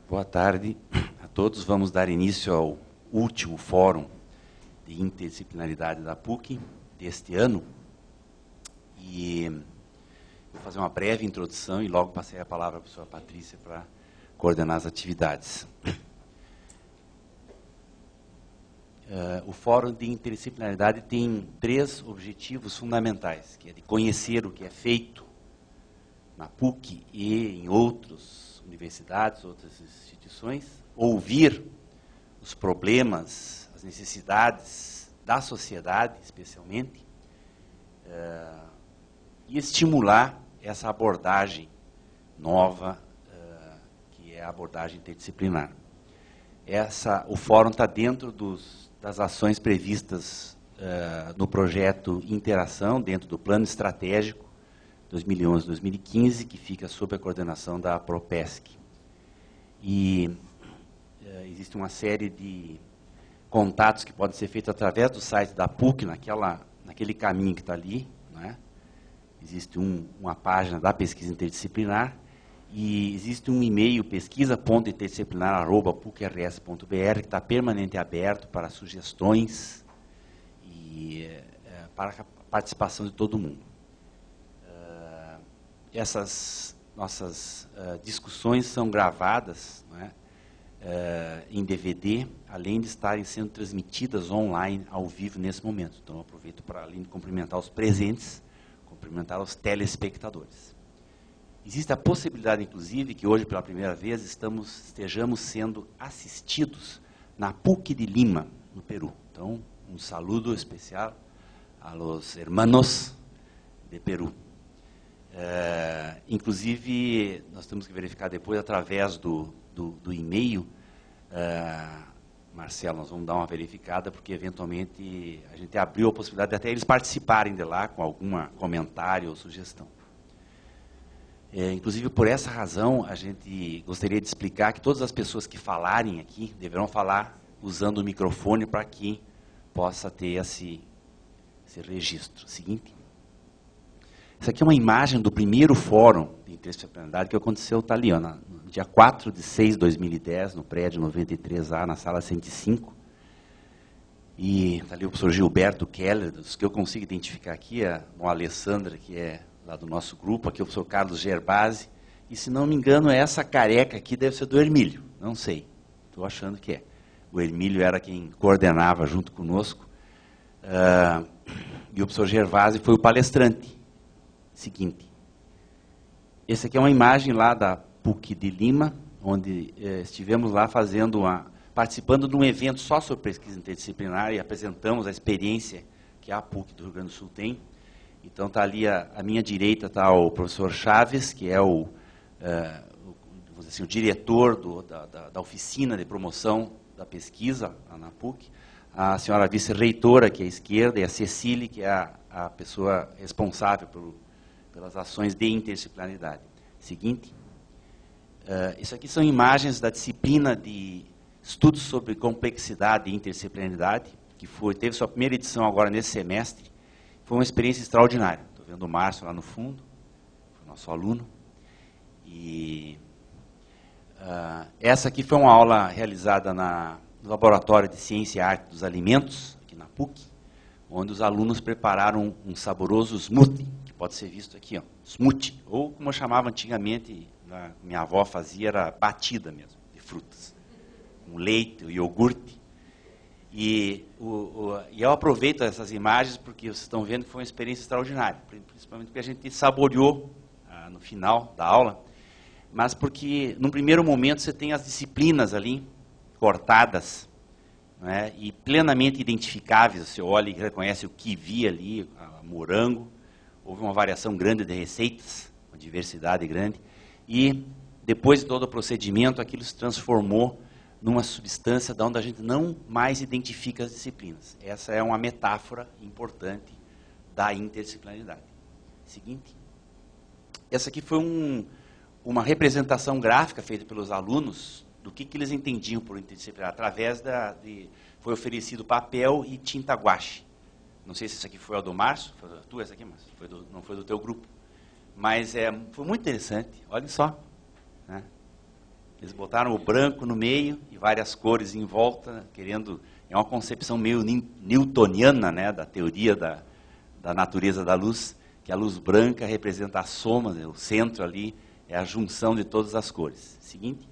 Boa tarde a todos. Vamos dar início ao último Fórum de Interdisciplinaridade da PUC deste ano. E vou fazer uma breve introdução e logo passei a palavra à professora Patrícia para coordenar as atividades. O Fórum de Interdisciplinaridade tem 3 objetivos fundamentais, que é de conhecer o que é feito na PUC e em outras universidades, outras instituições, ouvir os problemas, as necessidades da sociedade, especialmente, e estimular essa abordagem nova, que é a abordagem interdisciplinar. O fórum está dentro das ações previstas no projeto Interação, dentro do Plano Estratégico 2011-2015, que fica sob a coordenação da Propesc. E existe uma série de contatos que podem ser feitos através do site da PUC, naquele caminho que está ali, né? Existe uma página da pesquisa interdisciplinar e existe um e-mail pesquisa.interdisciplinar@pucrs.br que está permanente aberto para sugestões e para a participação de todo mundo. Essas nossas discussões são gravadas, né, em DVD, além de estarem sendo transmitidas online, ao vivo, nesse momento. Então, eu aproveito para, além de cumprimentar os presentes, cumprimentar os telespectadores. Existe a possibilidade, inclusive, que hoje, pela primeira vez, estejamos sendo assistidos na PUC de Lima, no Peru. Então, um saludo especial a los hermanos de Peru. Inclusive, nós temos que verificar depois, através do e-mail, Marcelo, nós vamos dar uma verificada, porque, eventualmente, a gente abriu a possibilidade de até eles participarem de lá, com algum comentário ou sugestão. Inclusive, por essa razão, a gente gostaria de explicar que todas as pessoas que falarem aqui deverão falar usando o microfone para que possa ter esse registro. Seguinte. Essa aqui é uma imagem do primeiro Fórum de Interdisciplinaridade que aconteceu, está ali, no dia 4/6/2010, no prédio 93A, na sala 105. E está ali o professor Gilberto Keller, dos que eu consigo identificar aqui, a Alessandra, que é lá do nosso grupo, aqui o professor Carlos Gerbasi, e, se não me engano, essa careca aqui deve ser do Hermílio, não sei, estou achando que é. O Hermílio era quem coordenava junto conosco, e o professor Gerbasi foi o palestrante. Seguinte, essa aqui é uma imagem lá da PUC de Lima, onde estivemos lá participando de um evento só sobre pesquisa interdisciplinar e apresentamos a experiência que a PUC do Rio Grande do Sul tem. Então, está ali à minha direita está o professor Chaves, que é vamos dizer assim, o diretor da oficina de promoção da pesquisa lá na PUC, a senhora vice-reitora, que é à esquerda, e a Cecília, que é a pessoa responsável pelas ações de interdisciplinaridade. Seguinte, isso aqui são imagens da disciplina de estudos sobre complexidade e interdisciplinaridade, que teve sua primeira edição agora nesse semestre. Foi uma experiência extraordinária. Estou vendo o Márcio lá no fundo, foi nosso aluno. E essa aqui foi uma aula realizada no Laboratório de Ciência e Arte dos Alimentos, aqui na PUC, onde os alunos prepararam um saboroso smoothie, que pode ser visto aqui, smoothie, ou como eu chamava antigamente, minha avó fazia, era batida mesmo, de frutas, com leite, o iogurte. E eu aproveito essas imagens porque vocês estão vendo que foi uma experiência extraordinária, principalmente porque a gente saboreou no final da aula, mas porque, num primeiro momento, você tem as disciplinas ali, cortadas, né, e plenamente identificáveis. Você olha e reconhece o kiwi ali, morango. Houve uma variação grande de receitas, uma diversidade grande. E, depois de todo o procedimento, aquilo se transformou numa substância de onde a gente não mais identifica as disciplinas. Essa é uma metáfora importante da interdisciplinaridade. Seguinte. Essa aqui foi uma representação gráfica feita pelos alunos do que eles entendiam por interdisciplinar, através foi oferecido papel e tinta guache. Não sei se isso aqui foi a do Márcio, foi a tua essa aqui, mas não foi do teu grupo. Mas foi muito interessante, olhem só. Né? Eles botaram o branco no meio e várias cores em volta, querendo... É uma concepção meio newtoniana, né, da teoria da natureza da luz, que a luz branca representa a soma, né, o centro ali é a junção de todas as cores. Seguinte.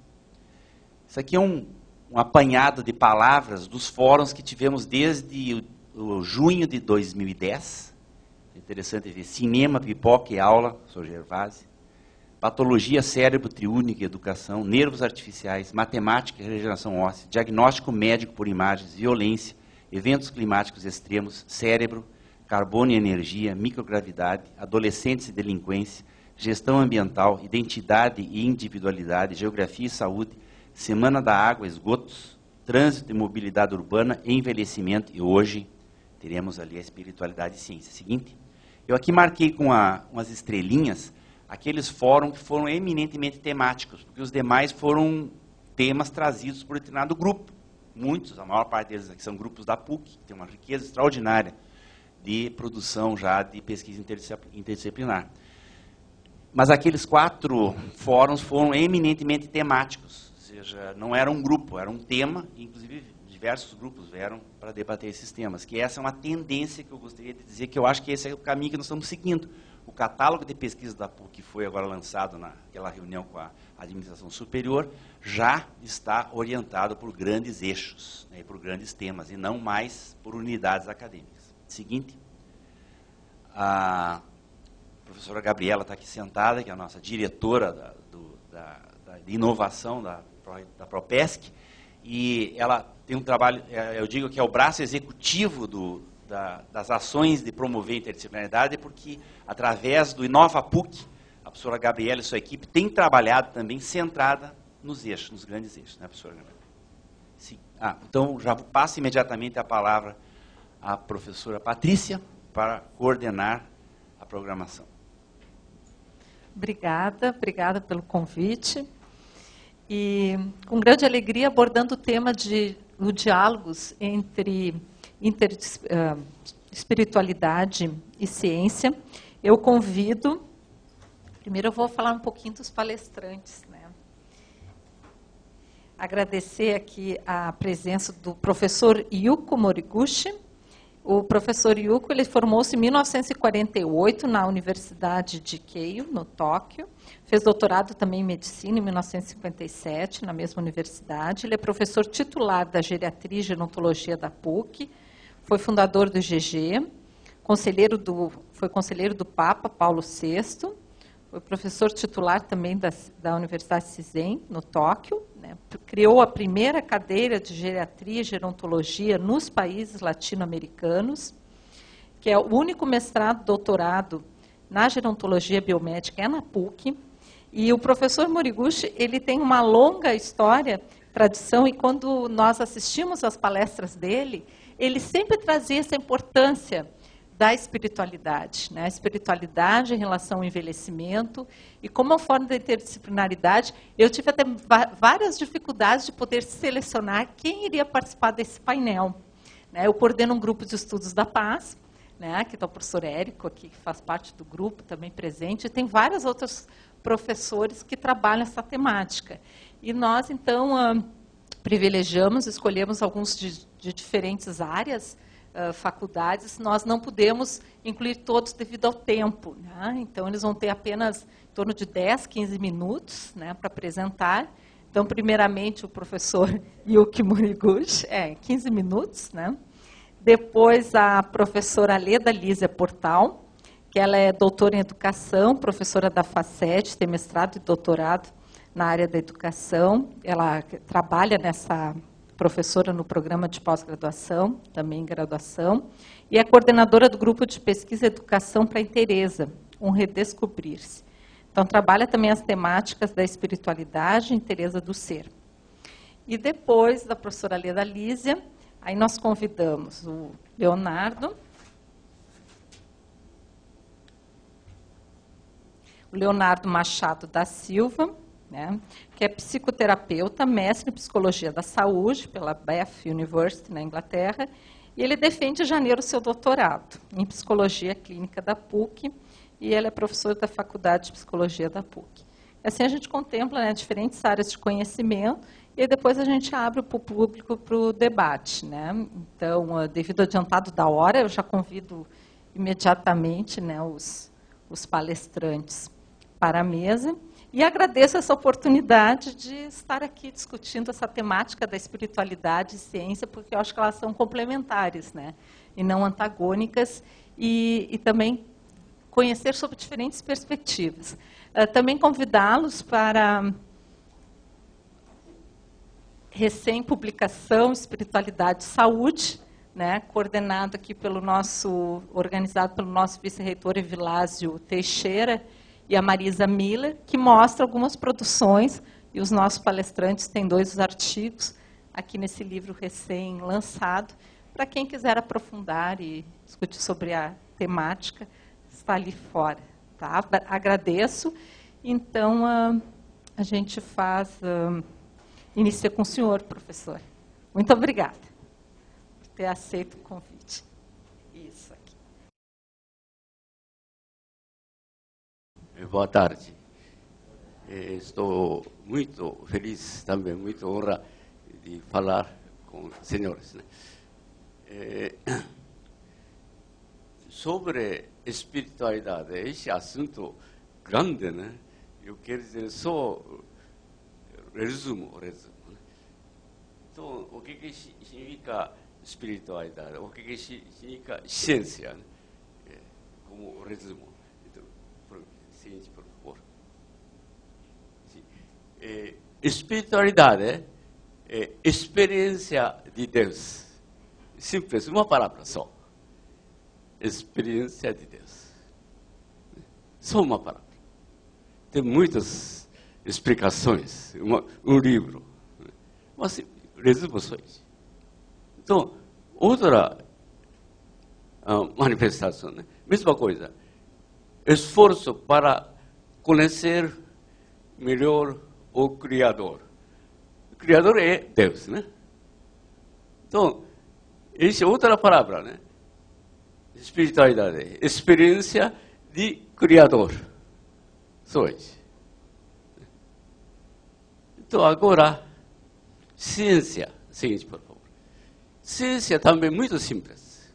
Isso aqui é um apanhado de palavras dos fóruns que tivemos desde o junho de 2010. É interessante ver. Cinema, pipoca e aula, professor Gervasi. Patologia, cérebro triúnico e educação, nervos artificiais, matemática e regeneração óssea, diagnóstico médico por imagens, violência, eventos climáticos extremos, cérebro, carbono e energia, microgravidade, adolescentes e delinquência, gestão ambiental, identidade e individualidade, geografia e saúde, semana da água, esgotos, trânsito e mobilidade urbana, envelhecimento, e hoje teremos ali a espiritualidade e ciência. Seguinte, eu aqui marquei com umas estrelinhas aqueles fóruns que foram eminentemente temáticos, porque os demais foram temas trazidos por determinado grupo. Muitos, a maior parte deles aqui são grupos da PUC, que tem uma riqueza extraordinária de produção já de pesquisa interdisciplinar. Mas aqueles 4 fóruns foram eminentemente temáticos, ou seja, não era um grupo, era um tema, e inclusive diversos grupos vieram para debater esses temas, que essa é uma tendência que eu gostaria de dizer, que eu acho que esse é o caminho que nós estamos seguindo. O catálogo de pesquisa da PUC, que foi agora lançado naquela reunião com a administração superior, já está orientado por grandes eixos, né, por grandes temas, e não mais por unidades acadêmicas. Seguinte, a professora Gabriela está aqui sentada, que é a nossa diretora de inovação da Propesc, e ela tem um trabalho, eu digo que é o braço executivo das ações de promover a interdisciplinaridade, porque através do Inova PUC, a professora Gabriela e sua equipe têm trabalhado também centrada nos eixos, nos grandes eixos, né, professora Gabriela? Sim. Então, já passo imediatamente a palavra à professora Patrícia para coordenar a programação. Obrigada pelo convite. E com grande alegria abordando o tema de diálogos entre espiritualidade e ciência, eu convido... Primeiro eu vou falar um pouquinho dos palestrantes, né? Agradecer aqui a presença do professor Yuko Moriguchi. O professor Yuko, ele formou-se em 1948 na Universidade de Keio, no Tóquio. Fez doutorado também em medicina em 1957, na mesma universidade. Ele é professor titular da geriatria e gerontologia da PUC. Foi fundador do IgG, foi conselheiro do Papa Paulo VI, foi professor titular também da Universidade Sisen, no Tóquio, né? Criou a primeira cadeira de geriatria e gerontologia nos países latino-americanos, que é o único mestrado, doutorado na gerontologia biomédica é na PUC, e o professor Moriguchi, ele tem uma longa história, tradição, e quando nós assistimos às palestras dele, ele sempre trazia essa importância da espiritualidade, né? A espiritualidade em relação ao envelhecimento, e como uma forma de interdisciplinaridade, eu tive até várias dificuldades de poder selecionar quem iria participar desse painel, né? Eu coordeno um grupo de estudos da paz, né? Aqui está o professor Érico, aqui, que faz parte do grupo, também presente, e tem vários outros professores que trabalham essa temática. E nós, então, privilegiamos, escolhemos alguns de diferentes áreas, faculdades. Nós não pudemos incluir todos devido ao tempo, né? Então, eles vão ter apenas em torno de 10, 15 minutos, né, para apresentar. Então, primeiramente, o professor Yuki Moriguchi, 15 minutos. Né? Depois, a professora Leda Lísia Portal, que ela é doutora em educação, professora da FACET, tem mestrado e doutorado na área da educação. Ela trabalha professora no programa de pós-graduação, também em graduação, e é coordenadora do grupo de pesquisa Educação para a Inteireza, um redescobrir-se. Então, trabalha também as temáticas da espiritualidade e inteireza do ser. E depois da professora Leda Lísia, aí nós convidamos o Leonardo Machado da Silva, né, que é psicoterapeuta, mestre em psicologia da saúde pela Bath University, na Inglaterra, e ele defende em janeiro seu doutorado em psicologia clínica da PUC, e ele é professor da Faculdade de Psicologia da PUC. Assim a gente contempla, né, diferentes áreas de conhecimento e aí depois a gente abre para o público para o debate, né? Então, devido ao adiantado da hora, eu já convido imediatamente, né, os palestrantes para a mesa e agradeço essa oportunidade de estar aqui discutindo essa temática da espiritualidade e ciência, porque eu acho que elas são complementares, né, e não antagônicas, e também conhecer sobre diferentes perspectivas. Também convidá-los para recém-publicação Espiritualidade e Saúde, né, coordenado aqui organizado pelo nosso vice-reitor Evilásio Teixeira e a Marisa Miller, que mostra algumas produções, e os nossos palestrantes têm 2 artigos aqui nesse livro recém-lançado, para quem quiser aprofundar e discutir sobre a temática, está ali fora. Tá? Agradeço. Então, a gente inicia com o senhor, professor. Muito obrigada por ter aceito o convite. Isso aqui. Boa tarde. Estou muito feliz também, muito honra de falar com os senhores, né? Sobre espiritualidade, esse assunto grande, né? Eu quero dizer só resumo. Né? Então, o que significa espiritualidade? O que significa ciência? Né? Como resumo. Então, seguinte, por favor. Espiritualidade é experiência de Deus. Simples, uma palavra só. Experiência de Deus. Só uma palavra. Tem muitas explicações, um livro. Mas resumo só isso. Então, outra manifestação, né? Mesma coisa. Esforço para conhecer melhor o Criador. O Criador é Deus, né? Então, essa é outra palavra, né? Espiritualidade, experiência de Criador. Só isso. Então, agora, ciência. Seguinte, por favor. Ciência também é muito simples.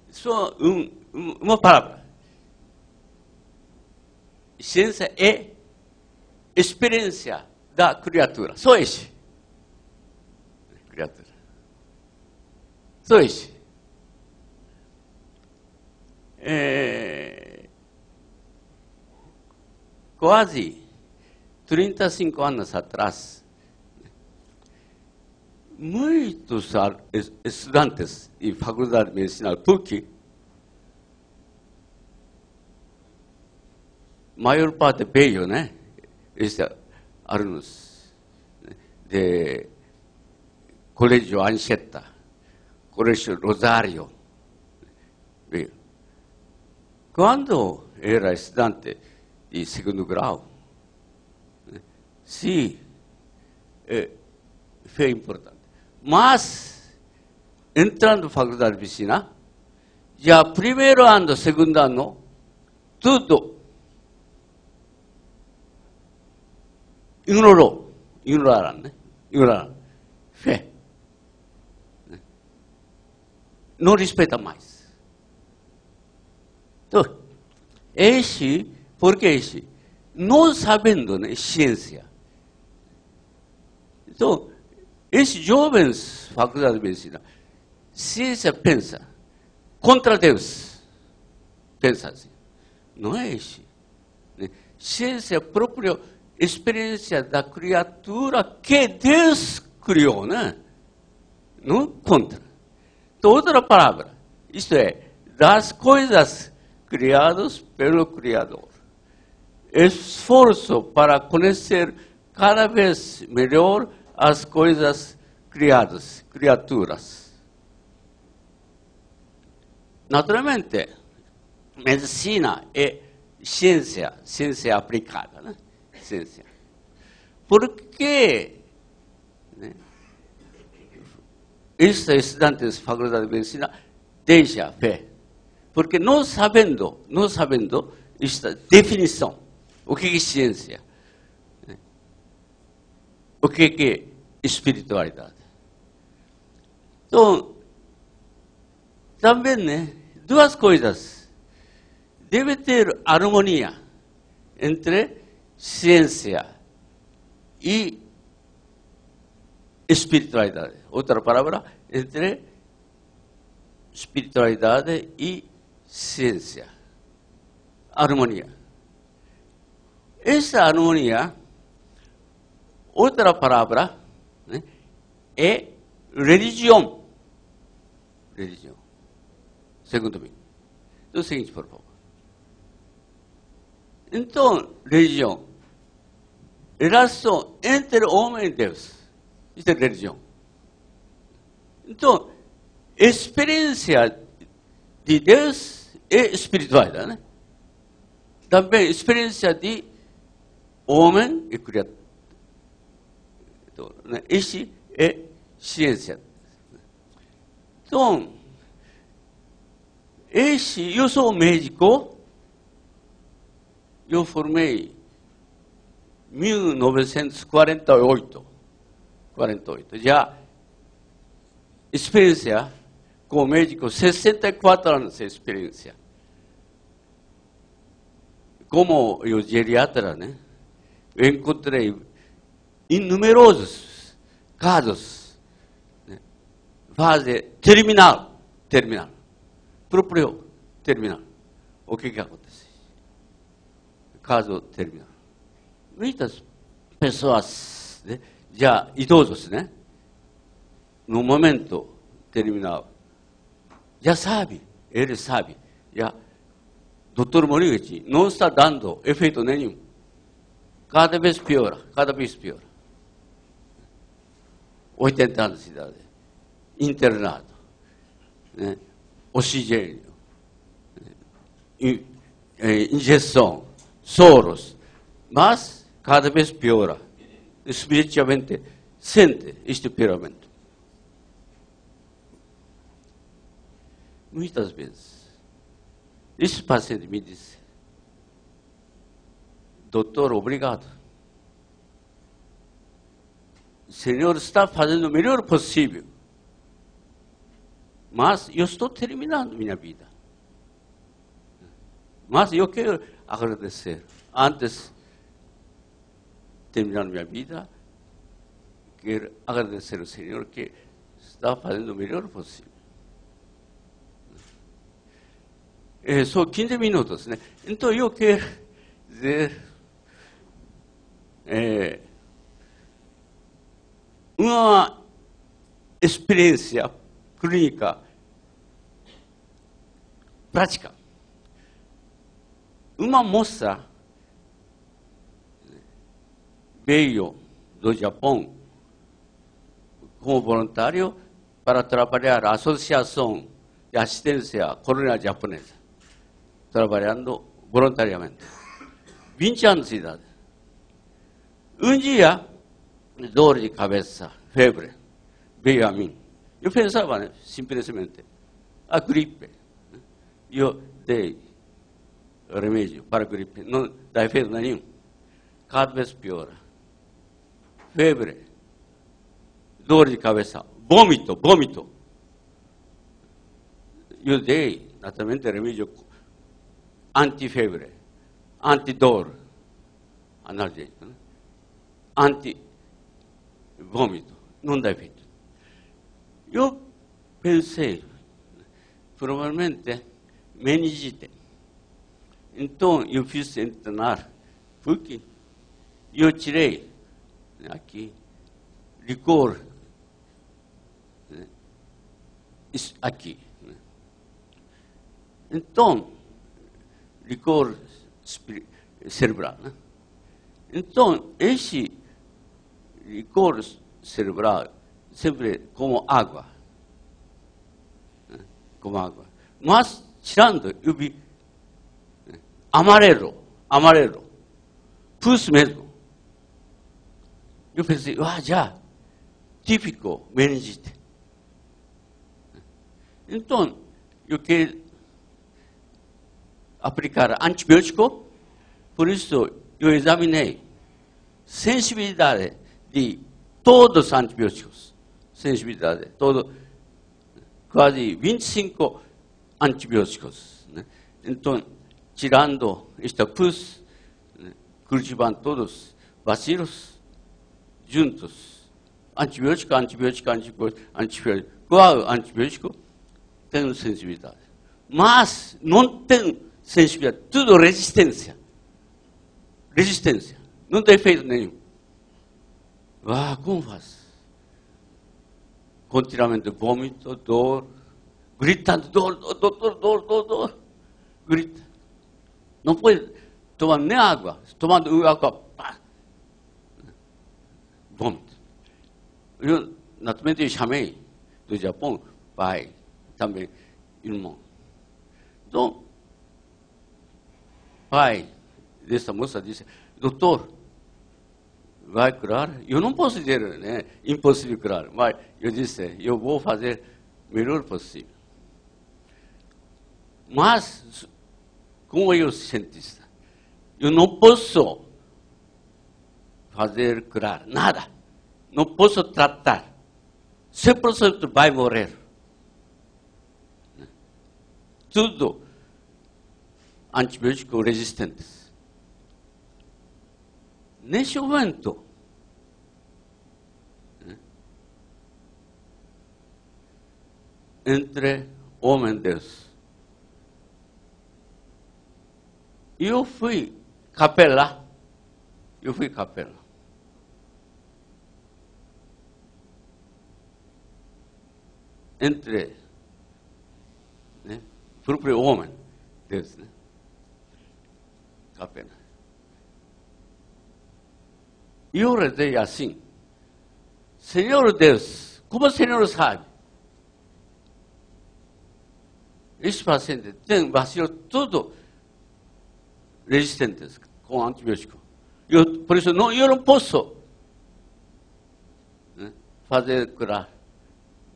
Só uma palavra. Ciência é experiência da criatura. Só isso. Criatura. Só isso. Quase 35 anos atrás, muitos estudantes de faculdade de medicina PUC, maior parte veio, né? Esses alunos de Colégio Anchieta, Colégio Rosário, veio. Quando era estudante de segundo grau, sim, foi importante. Mas, entrando na faculdade de medicina, já primeiro ano, segundo ano, tudo ignoraram, né? Ignoraram. Fé. Não respeita mais. Então, por que esse? Não sabendo, né, ciência. Então, esses jovens, faculdade de medicina, ciência pensa contra Deus. Pensa assim. Não é esse. Né? Ciência é a própria experiência da criatura que Deus criou, né? Não contra. Então, outra palavra, isto é, das coisas criadas pelo Criador. Esforço para conhecer cada vez melhor as coisas criadas, criaturas. Naturalmente, medicina é ciência aplicada, né? Ciência. Por que, né, esses estudantes da faculdade de medicina deixam fé? Porque não sabendo esta definição, O que é ciência? O que é espiritualidade? Então, também, né, duas coisas. Deve ter harmonia entre ciência e espiritualidade. Outra palavra, entre espiritualidade e ciência. Harmonia. Essa harmonia, outra palavra, né, é religião. Religião. Segundo mim. É o seguinte, por favor. Então, religião. Relação entre homem e Deus. Isso é religião. Então, experiência de Deus é espiritualidade, né? Também experiência de homem e criatura. Então, né? Isso é ciência. Então, eu sou médico, eu formei em 1948. Já experiência como médico, 64 anos de experiência. Como eu geriatra, né, eu encontrei inumerosos casos, né, fase terminal, próprio terminal. O que acontece? Caso terminal. Muitas pessoas, né, já idosos, né, no momento terminal, já sabe, ele sabe, já, doutor Moriguchi não está dando efeito nenhum. Cada vez piora, cada vez piora. 80 anos de idade, internado, né, oxigênio, injeção, soros, mas cada vez piora. Espiritualmente sente este pioramento. Muitas vezes, esse paciente me disse: doutor, obrigado. O senhor está fazendo o melhor possível, mas eu estou terminando minha vida. Mas eu quero agradecer. Antes de terminar minha vida, quero agradecer ao Senhor que está fazendo o melhor possível. Só 15 minutos, né? Então eu quero dizer uma experiência clínica prática. Uma moça veio do Japão como voluntário para trabalhar na Associação de Assistência Colonial Japonesa, trabalhando voluntariamente. 20 anos de idade. Um dia, dor de cabeça, febre, veio a mim. Eu pensava, né, simplesmente, a gripe. Eu dei remédio para a gripe, não dá efeito nenhum. Cada vez piora. Febre, dor de cabeça, vômito. Eu dei, naturalmente, remédio anti-febre, anti-dor, analgésico, né? Anti-vômito, não dá efeito. Eu pensei, provavelmente, meningite. Então, eu fiz internar, porque eu tirei, né, aqui, licor, né, aqui. Né. Então, licor cerebral. Né. Então, esse licor cerebral, sempre como água. Né, como água. Mas, tirando, eu vi amarelo, pus mesmo. Eu pensei, já, típico meningite. Então, eu quero aplicar antibiótico, por isso eu examinei sensibilidade de todos os antibióticos. Sensibilidade, quase 25 antibióticos. Né? Então, tirando esta pus, né? cultivam todos bacilos juntos. Antibiótico. Qual antibiótico tem sensibilidade? Mas não tem sensibilidade, tudo resistência. Resistência, não tem efeito nenhum. Como faz? Continuamente vômito, dor, gritando, dor. Grita. Não pode tomar nem água. Tomando água, pá. Vômito. Eu, naturalmente, chamei do Japão, pai, também, irmão. Então, pai dessa moça disse, doutor, vai curar? Eu não posso dizer, né, impossível curar, mas eu disse, eu vou fazer o melhor possível. Mas, como eu sou cientista, eu não posso fazer curar nada. Não posso tratar. 100% vai morrer. Tudo antibiótico resistentes. Nesse momento, entre homem e Deus, eu fui capela. Entre o próprio homem, Deus, né? Capela. E eu rezei assim, Senhor Deus, como o Senhor sabe? Esse paciente tem vacilo tudo resistentes com antibiótico. Por isso, eu não posso, né, fazer curar.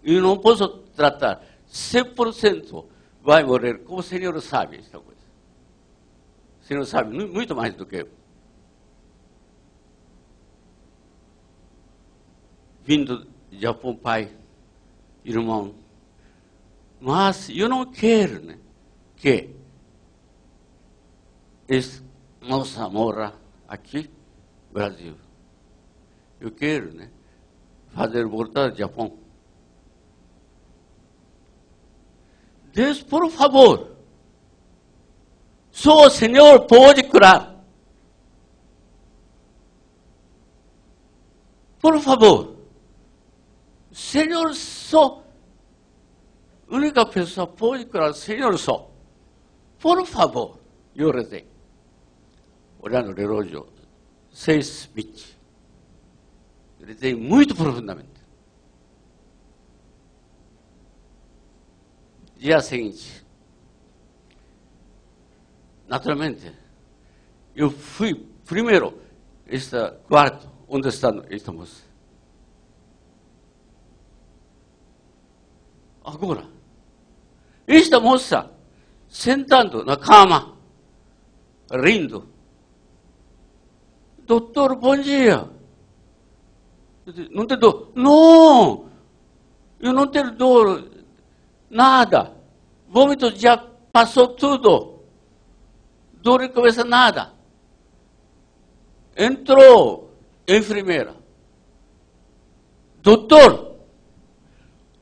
Eu não posso tratar. 100% vai morrer, como o Senhor sabe essa coisa. O Senhor sabe muito mais do que eu. Vindo do Japão, pai, irmão. Mas eu não quero, né, que essa moça morra aqui no Brasil. Eu quero, né, fazer voltar ao Japão. Deus, por favor, só o Senhor pode curar. Por favor, o Senhor só, a única pessoa pode curar, o Senhor só. Por favor, eu rezei. Olhando o relógio, 6:20. Rezei muito profundamente. Dia seguinte, naturalmente, eu fui primeiro este quarto onde está esta moça. Agora, esta moça sentando na cama, rindo. Doutor, bom dia. Não tem dor? Não, eu não tenho dor. Nada. Vômito já passou tudo. Dor de cabeça, nada. Entrou a enfermeira. Doutor,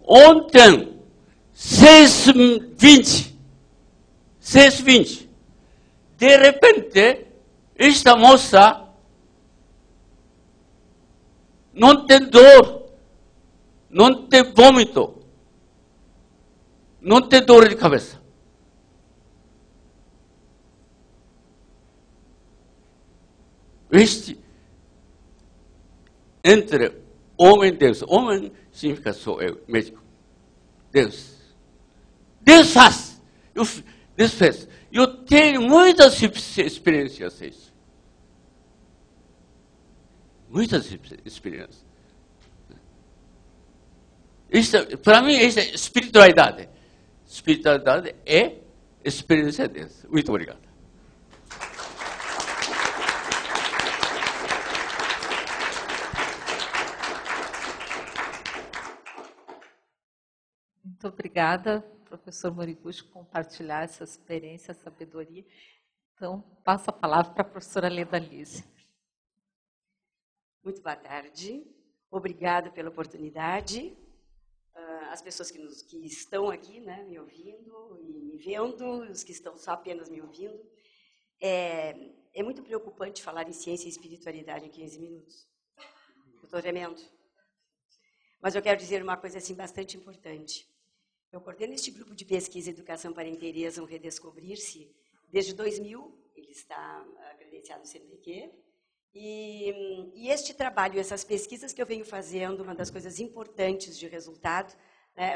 ontem, 6:20, de repente, esta moça não tem dor, não tem vômito, não tem dor de cabeça. Este, entre homem e Deus, homem significa só eu, médico. Deus faz, Deus fez. Eu tenho muitas experiências. Muitas experiências. Para mim, isso é espiritualidade. Espiritualidade é experiência de Deus. Muito obrigado. obrigada, professor Moriguchi, por compartilhar essa experiência, essa sabedoria. Então, passo a palavra para a professora Leda Lise. Muito boa tarde. Obrigada pela oportunidade. As pessoas que estão aqui, né, me ouvindo e me vendo, os que estão só apenas me ouvindo. É muito preocupante falar em ciência e espiritualidade em 15 minutos. Eu estou tremendo. Mas eu quero dizer uma coisa assim bastante importante. Eu coordeno este grupo de pesquisa Educação para a Inteireza, um Redescobrir-se. Desde 2000, ele está credenciado no CNPq. E este trabalho, essas pesquisas que eu venho fazendo, uma das coisas importantes de resultado,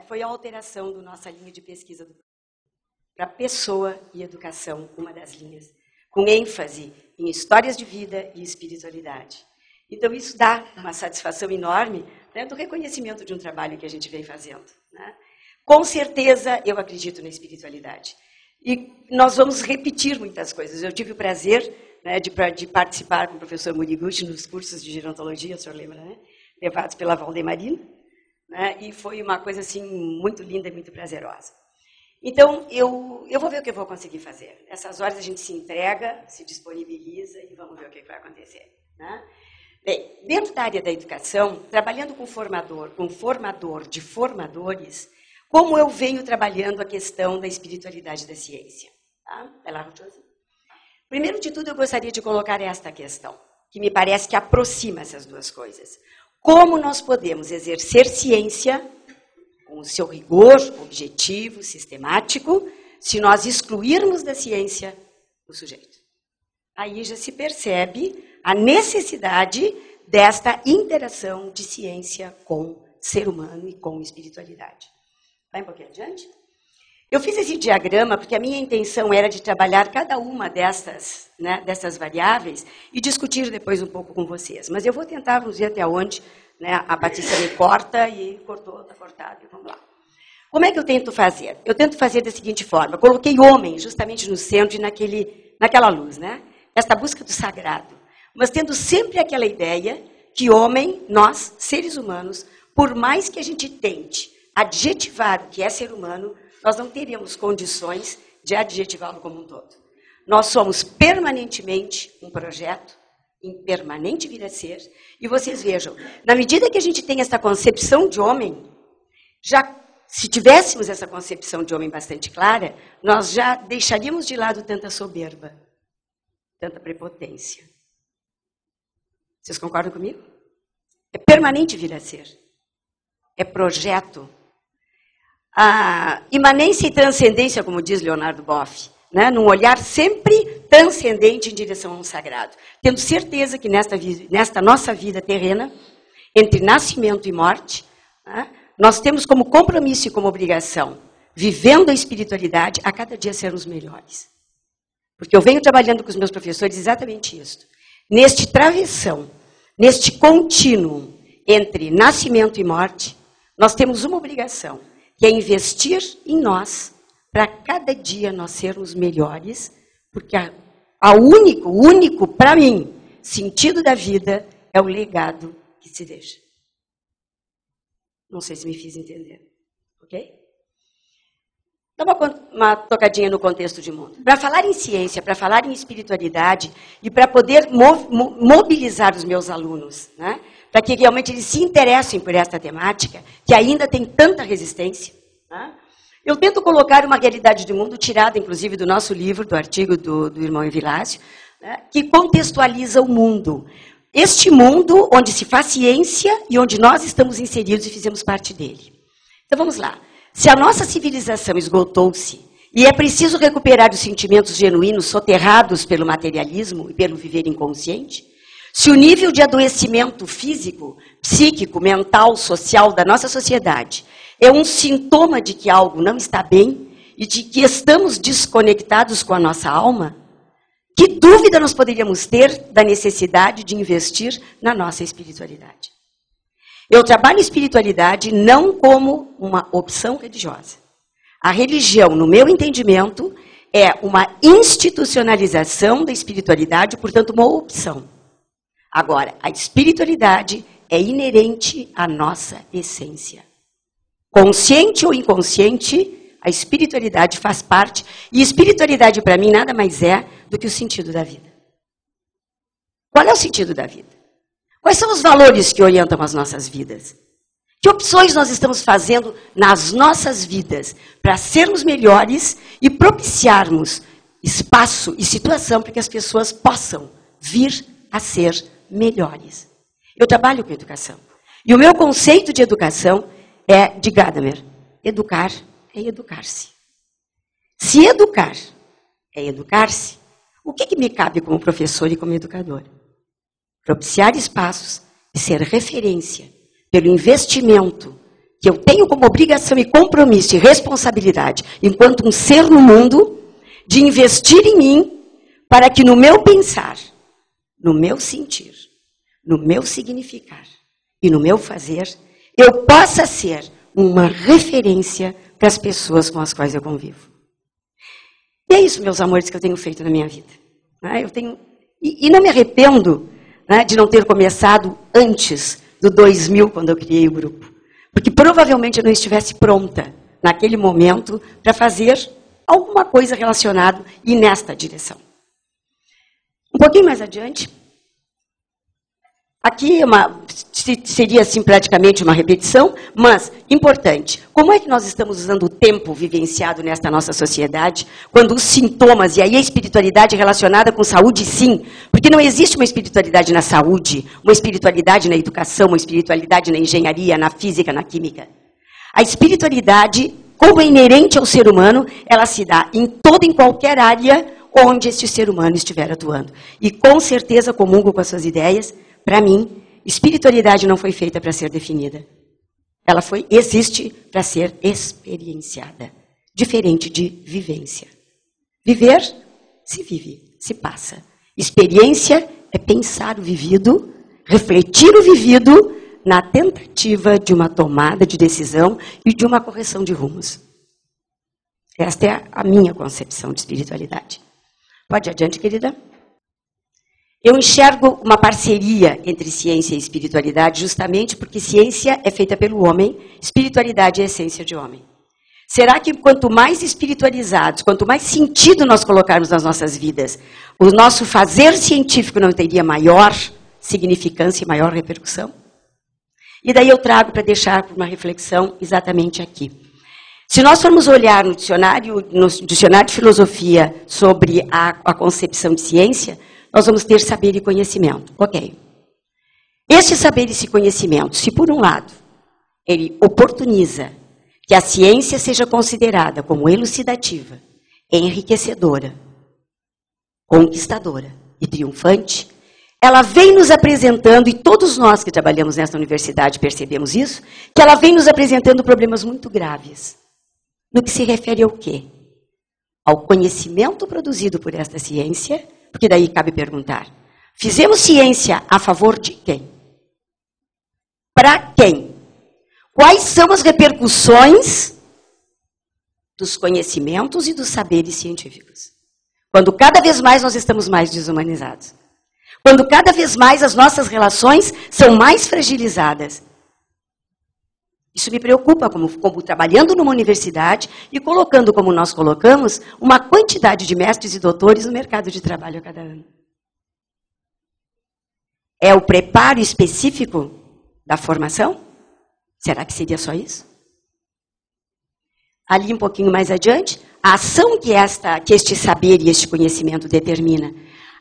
foi a alteração da nossa linha de pesquisa para pessoa e educação, uma das linhas, com ênfase em histórias de vida e espiritualidade. Então, isso dá uma satisfação enorme, né, do reconhecimento de um trabalho que a gente vem fazendo. Né? Com certeza, eu acredito na espiritualidade. E nós vamos repetir muitas coisas. Eu tive o prazer, né, de participar com o professor Moriguchi nos cursos de gerontologia, o senhor lembra, né? Levados pela Valdemarina, né? E foi uma coisa assim muito linda e muito prazerosa. Então, eu vou ver o que eu vou conseguir fazer. Nessas horas a gente se entrega, se disponibiliza e vamos ver o que vai acontecer. Né? Bem, dentro da área da educação, trabalhando com formador de formadores, como eu venho trabalhando a questão da espiritualidade da ciência. Tá? Primeiro de tudo, eu gostaria de colocar esta questão, que me parece que aproxima essas duas coisas. Como nós podemos exercer ciência com o seu rigor objetivo, sistemático, se nós excluirmos da ciência o sujeito? Aí já se percebe a necessidade desta interação de ciência com ser humano e com espiritualidade. Vai um pouquinho adiante? Eu fiz esse diagrama porque a minha intenção era de trabalhar cada uma dessas variáveis e discutir depois um pouco com vocês. Mas eu vou tentar, vamos ver até onde, né, a Patrícia me corta e cortou, está cortado, vamos lá. Como é que eu tento fazer? Eu tento fazer da seguinte forma, coloquei homem justamente no centro e naquela luz, né? Esta busca do sagrado, mas tendo sempre aquela ideia que homem, nós, seres humanos, por mais que a gente tente adjetivar o que é ser humano, nós não teríamos condições de adjetivá-lo como um todo. Nós somos permanentemente um projeto, em permanente vir a ser, e vocês vejam, na medida que a gente tem essa concepção de homem, se tivéssemos essa concepção de homem bastante clara, nós já deixaríamos de lado tanta soberba, tanta prepotência. Vocês concordam comigo? É permanente vir a ser. É projeto. A imanência e transcendência, como diz Leonardo Boff, né, num olhar sempre transcendente em direção a um sagrado. Tendo certeza que nesta nossa vida terrena, entre nascimento e morte, né, nós temos como compromisso e como obrigação, vivendo a espiritualidade, a cada dia sermos melhores. Porque eu venho trabalhando com os meus professores exatamente isso. Neste travessão, neste contínuo entre nascimento e morte, nós temos uma obrigação, que é investir em nós, para cada dia nós sermos melhores, porque o único, para mim, sentido da vida é o legado que se deixa. Não sei se me fiz entender, ok? Dá uma tocadinha no contexto de mundo. Para falar em ciência, para falar em espiritualidade e para poder mobilizar os meus alunos, né, para que realmente eles se interessem por esta temática, que ainda tem tanta resistência, né, eu tento colocar uma realidade do mundo, tirada inclusive do nosso livro, do artigo do irmão Evilásio, né, que contextualiza o mundo. Este mundo onde se faz ciência e onde nós estamos inseridos e fizemos parte dele. Então vamos lá. Se a nossa civilização esgotou-se e é preciso recuperar os sentimentos genuínos soterrados pelo materialismo e pelo viver inconsciente, se o nível de adoecimento físico, psíquico, mental, social da nossa sociedade é um sintoma de que algo não está bem e de que estamos desconectados com a nossa alma, que dúvida nós poderíamos ter da necessidade de investir na nossa espiritualidade? Eu trabalho espiritualidade não como uma opção religiosa. A religião, no meu entendimento, é uma institucionalização da espiritualidade, portanto, uma opção. Agora, a espiritualidade é inerente à nossa essência. Consciente ou inconsciente, a espiritualidade faz parte. E espiritualidade, para mim, nada mais é do que o sentido da vida. Qual é o sentido da vida? Quais são os valores que orientam as nossas vidas? Que opções nós estamos fazendo nas nossas vidas para sermos melhores e propiciarmos espaço e situação para que as pessoas possam vir a ser melhores? Eu trabalho com educação. E o meu conceito de educação é de Gadamer. Educar é educar-se. Se educar é educar-se, o que me cabe como professor e como educador? Propiciar espaços e ser referência pelo investimento que eu tenho como obrigação e compromisso e responsabilidade, enquanto um ser no mundo, de investir em mim para que no meu pensar, no meu sentir, no meu significar e no meu fazer, eu possa ser uma referência para as pessoas com as quais eu convivo. E é isso, meus amores, que eu tenho feito na minha vida. E não me arrependo, né, de não ter começado antes do 2000, quando eu criei o grupo. Porque provavelmente eu não estivesse pronta, naquele momento, para fazer alguma coisa relacionada e nesta direção. Um pouquinho mais adiante, aqui seria assim praticamente uma repetição, mas importante. Como é que nós estamos usando o tempo vivenciado nesta nossa sociedade, quando os sintomas, e aí a espiritualidade relacionada com saúde, sim, porque não existe uma espiritualidade na saúde, uma espiritualidade na educação, uma espiritualidade na engenharia, na física, na química. A espiritualidade, como é inerente ao ser humano, ela se dá em toda e em qualquer área onde este ser humano estiver atuando. E com certeza comungo com as suas ideias. Para mim, espiritualidade não foi feita para ser definida. Ela existe para ser experienciada. Diferente de vivência. Viver, se vive, se passa. Experiência é pensar o vivido, refletir o vivido na tentativa de uma tomada de decisão e de uma correção de rumos. Esta é a minha concepção de espiritualidade. Pode ir adiante, querida? Eu enxergo uma parceria entre ciência e espiritualidade justamente porque ciência é feita pelo homem, espiritualidade é a essência de homem. Será que quanto mais espiritualizados, quanto mais sentido nós colocarmos nas nossas vidas, o nosso fazer científico não teria maior significância e maior repercussão? E daí eu trago para deixar uma reflexão exatamente aqui. Se nós formos olhar no dicionário de filosofia sobre a concepção de ciência, nós vamos ter saber e conhecimento. Ok. Este saber e esse conhecimento, se por um lado, ele oportuniza que a ciência seja considerada como elucidativa, enriquecedora, conquistadora e triunfante, ela vem nos apresentando, e todos nós que trabalhamos nesta universidade percebemos isso, que ela vem nos apresentando problemas muito graves. No que se refere ao quê? Ao conhecimento produzido por esta ciência. Porque daí cabe perguntar, fizemos ciência a favor de quem? Para quem? Quais são as repercussões dos conhecimentos e dos saberes científicos? Quando cada vez mais nós estamos mais desumanizados. Quando cada vez mais as nossas relações são mais fragilizadas. Isso me preocupa, como trabalhando numa universidade e colocando, como nós colocamos, uma quantidade de mestres e doutores no mercado de trabalho a cada ano. É o preparo específico da formação? Será que seria só isso? Ali um pouquinho mais adiante, a ação que este saber e este conhecimento determina,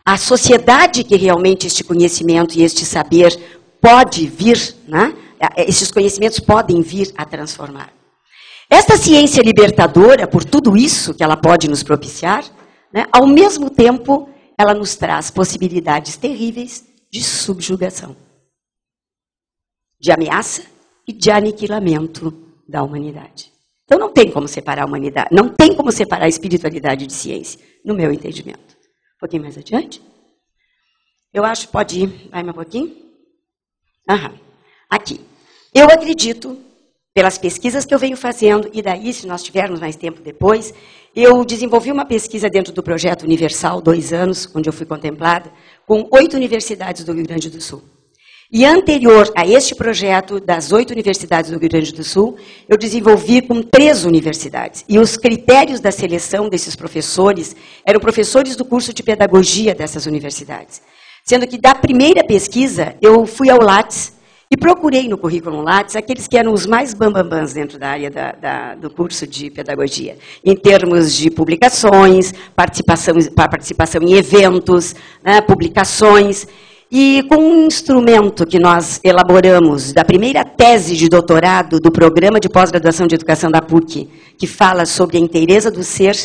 a sociedade que realmente este conhecimento e este saber pode vir, né? Esses conhecimentos podem vir a transformar. Esta ciência libertadora, por tudo isso que ela pode nos propiciar, né, ao mesmo tempo, ela nos traz possibilidades terríveis de subjugação, de ameaça e de aniquilamento da humanidade. Então não tem como separar a humanidade, não tem como separar a espiritualidade de ciência, no meu entendimento. Um pouquinho mais adiante. Eu acho, pode ir, vai mais um pouquinho. Aham. Aqui. Eu acredito, pelas pesquisas que eu venho fazendo, e daí, se nós tivermos mais tempo depois, eu desenvolvi uma pesquisa dentro do Projeto Universal, 2 anos, onde eu fui contemplada, com 8 universidades do Rio Grande do Sul. E anterior a este projeto das 8 universidades do Rio Grande do Sul, eu desenvolvi com 3 universidades. E os critérios da seleção desses professores eram professores do curso de pedagogia dessas universidades. Sendo que da primeira pesquisa, eu fui ao Lattes e procurei no currículo Lattes aqueles que eram os mais bambambãs dentro da área do curso de pedagogia, em termos de publicações, participação em eventos, né, publicações. E com um instrumento que nós elaboramos da primeira tese de doutorado do Programa de Pós-Graduação de Educação da PUC, que fala sobre a inteireza do ser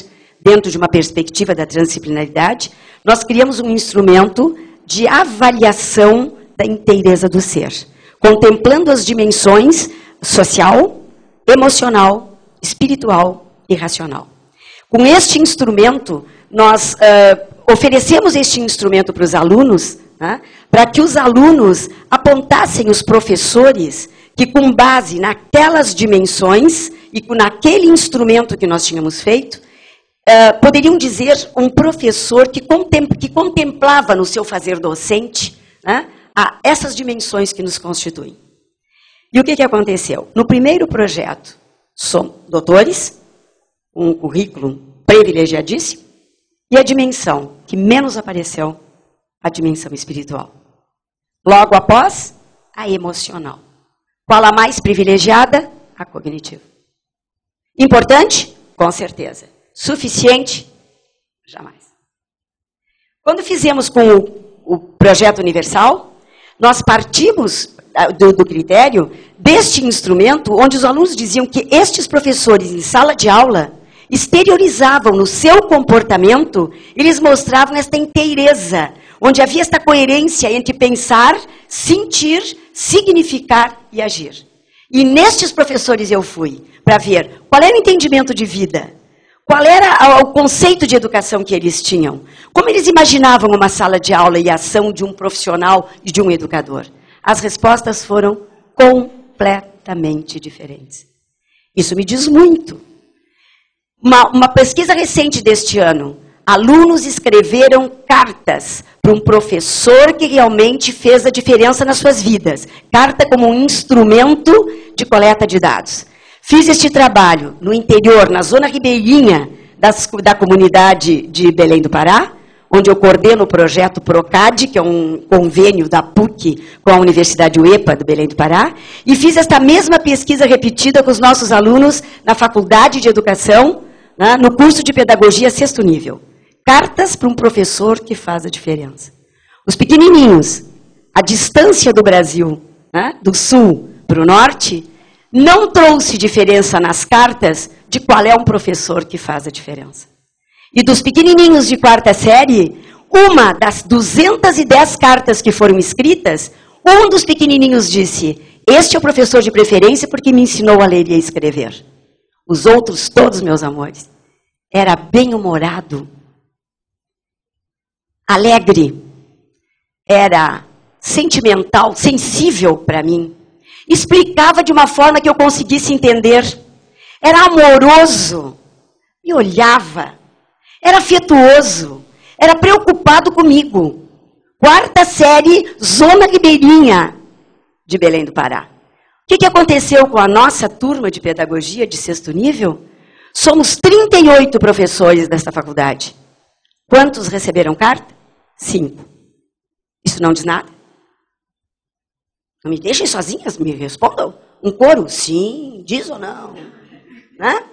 dentro de uma perspectiva da transdisciplinaridade, nós criamos um instrumento de avaliação da inteireza do ser, contemplando as dimensões social, emocional, espiritual e racional. Com este instrumento, nós oferecemos este instrumento para os alunos, né, para que os alunos apontassem os professores que, com base naquelas dimensões e naquele instrumento que nós tínhamos feito, poderiam dizer um professor que contemplava no seu fazer docente, né, essas dimensões que nos constituem. E o que aconteceu? No primeiro projeto, são doutores, um currículo privilegiadíssimo, e a dimensão que menos apareceu, a dimensão espiritual. Logo após, a emocional. Qual a mais privilegiada? A cognitiva. Importante? Com certeza. Suficiente? Jamais. Quando fizemos com o projeto universal, nós partimos do critério deste instrumento, onde os alunos diziam que estes professores em sala de aula exteriorizavam no seu comportamento, eles mostravam esta inteireza, onde havia esta coerência entre pensar, sentir, significar e agir. E nestes professores eu fui para ver qual era o entendimento de vida, qual era o conceito de educação que eles tinham, como eles imaginavam uma sala de aula e a ação de um profissional e de um educador. As respostas foram completamente diferentes. Isso me diz muito. Uma pesquisa recente deste ano, alunos escreveram cartas para um professor que realmente fez a diferença nas suas vidas. Carta como um instrumento de coleta de dados. Fiz este trabalho no interior, na zona ribeirinha da comunidade de Belém do Pará, onde eu coordeno o projeto PROCAD, que é um convênio da PUC com a Universidade UEPA do Belém do Pará, e fiz esta mesma pesquisa repetida com os nossos alunos na Faculdade de Educação, né, no curso de Pedagogia 6º nível. Cartas para um professor que faz a diferença. Os pequenininhos, a distância do Brasil, né, do sul para o norte, não trouxe diferença nas cartas de qual é um professor que faz a diferença. E dos pequenininhos de 4ª série, uma das 210 cartas que foram escritas, um dos pequenininhos disse: este é o professor de preferência porque me ensinou a ler e a escrever. Os outros, todos, meus amores, era bem-humorado, alegre, era sentimental, sensível para mim. Explicava de uma forma que eu conseguisse entender. Era amoroso, me olhava, era afetuoso, era preocupado comigo. 4ª série, zona ribeirinha de Belém do Pará. O que aconteceu com a nossa turma de pedagogia de 6º nível? Somos 38 professores desta faculdade. Quantos receberam carta? 5. Isso não diz nada? Não me deixem sozinhas, me respondam. Um coro? Sim, diz ou não? Né?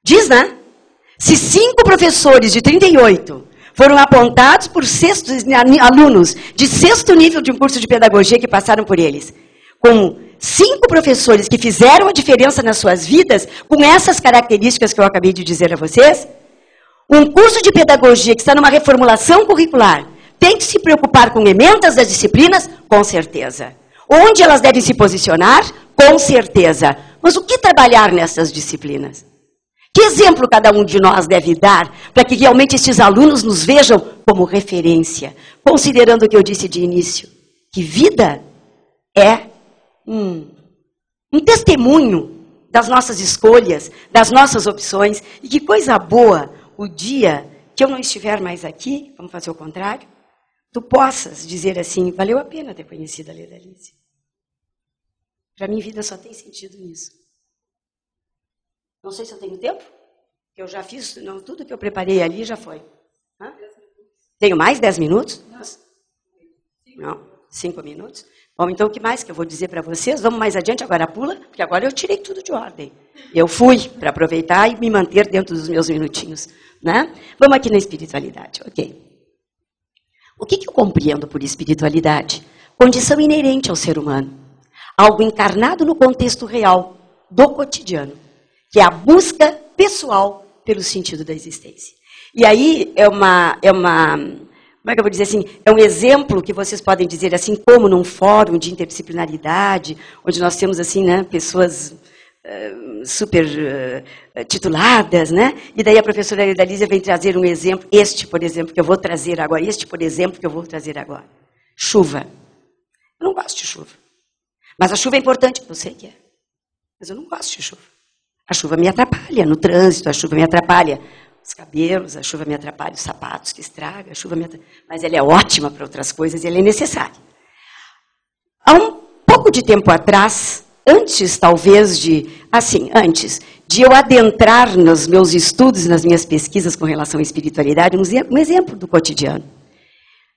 Diz, né? Se 5 professores de 38 foram apontados por alunos de 6º nível de um curso de pedagogia que passaram por eles, com 5 professores que fizeram a diferença nas suas vidas, com essas características que eu acabei de dizer a vocês, um curso de pedagogia que está numa reformulação curricular tem que se preocupar com emendas das disciplinas? Com certeza. Onde elas devem se posicionar? Com certeza. Mas o que trabalhar nessas disciplinas? Que exemplo cada um de nós deve dar para que realmente estes alunos nos vejam como referência, considerando o que eu disse de início, que vida é um testemunho das nossas escolhas, das nossas opções, e que coisa boa o dia que eu não estiver mais aqui, vamos fazer o contrário, tu possas dizer assim, valeu a pena ter conhecido a Leda Alice. Para mim, vida só tem sentido nisso. Não sei se eu tenho tempo, eu já fiz, não, tudo que eu preparei ali já foi. Hã? Tenho mais 10 minutos? Não, 5 minutos. Bom, então o que mais que eu vou dizer para vocês? Vamos mais adiante, agora pula, porque agora eu tirei tudo de ordem. Eu fui para aproveitar e me manter dentro dos meus minutinhos. Né? Vamos aqui na espiritualidade, ok. O que eu compreendo por espiritualidade? Condição inerente ao ser humano. Algo encarnado no contexto real, do cotidiano, que é a busca pessoal pelo sentido da existência. E aí como é que eu vou dizer assim, é um exemplo que vocês podem dizer assim, como num fórum de interdisciplinaridade, onde nós temos assim, né, pessoas super tituladas, né? E daí a professora Leda Alice vem trazer um exemplo, por exemplo, que eu vou trazer agora, Chuva. Eu não gosto de chuva. Mas a chuva é importante, eu sei que é. Mas eu não gosto de chuva. A chuva me atrapalha no trânsito, a chuva me atrapalha os cabelos, a chuva me atrapalha os sapatos que estraga, a chuva me atrapalha. Mas ela é ótima para outras coisas e ela é necessária. Há um pouco de tempo atrás, antes de eu adentrar nos meus estudos, nas minhas pesquisas com relação à espiritualidade, um exemplo do cotidiano.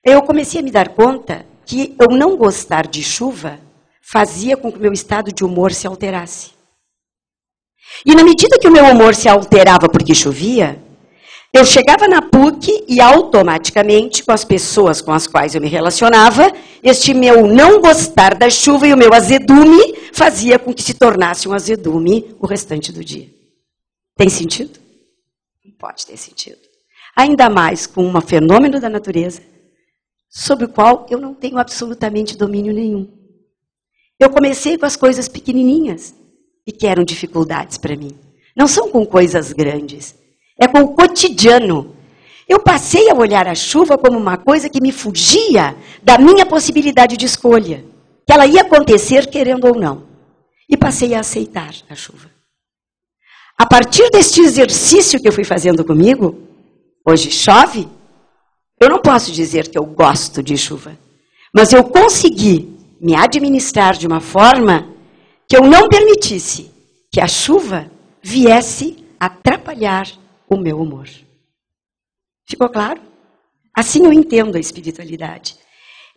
Eu comecei a me dar conta que eu não gostar de chuva fazia com que o meu estado de humor se alterasse. E na medida que o meu humor se alterava porque chovia, eu chegava na PUC e automaticamente, com as pessoas com as quais eu me relacionava, este meu não gostar da chuva e o meu azedume fazia com que se tornasse um azedume o restante do dia. Tem sentido? Não pode ter sentido. Ainda mais com um fenômeno da natureza, sobre o qual eu não tenho absolutamente domínio nenhum. Eu comecei com as coisas pequenininhas e que eram dificuldades para mim. Não são com coisas grandes. É com o cotidiano. Eu passei a olhar a chuva como uma coisa que me fugia da minha possibilidade de escolha. Que ela ia acontecer querendo ou não. E passei a aceitar a chuva. A partir deste exercício que eu fui fazendo comigo, hoje chove, eu não posso dizer que eu gosto de chuva. Mas eu consegui me administrar de uma forma que eu não permitisse que a chuva viesse atrapalhar o meu humor. Ficou claro? Assim eu entendo a espiritualidade.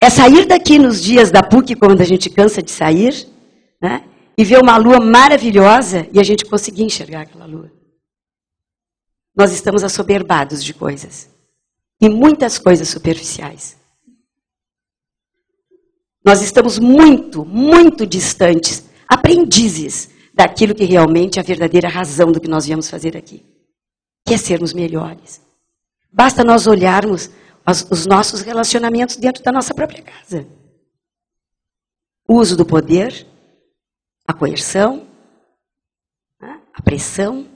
É sair daqui nos dias da PUC, quando a gente cansa de sair, né, e ver uma lua maravilhosa e a gente conseguir enxergar aquela lua. Nós estamos assoberbados de coisas. E muitas coisas superficiais. Nós estamos muito, muito distantes, aprendizes daquilo que realmente é a verdadeira razão do que nós viemos fazer aqui. Que é sermos melhores. Basta nós olharmos os nossos relacionamentos dentro da nossa própria casa. O uso do poder, a coerção, a pressão,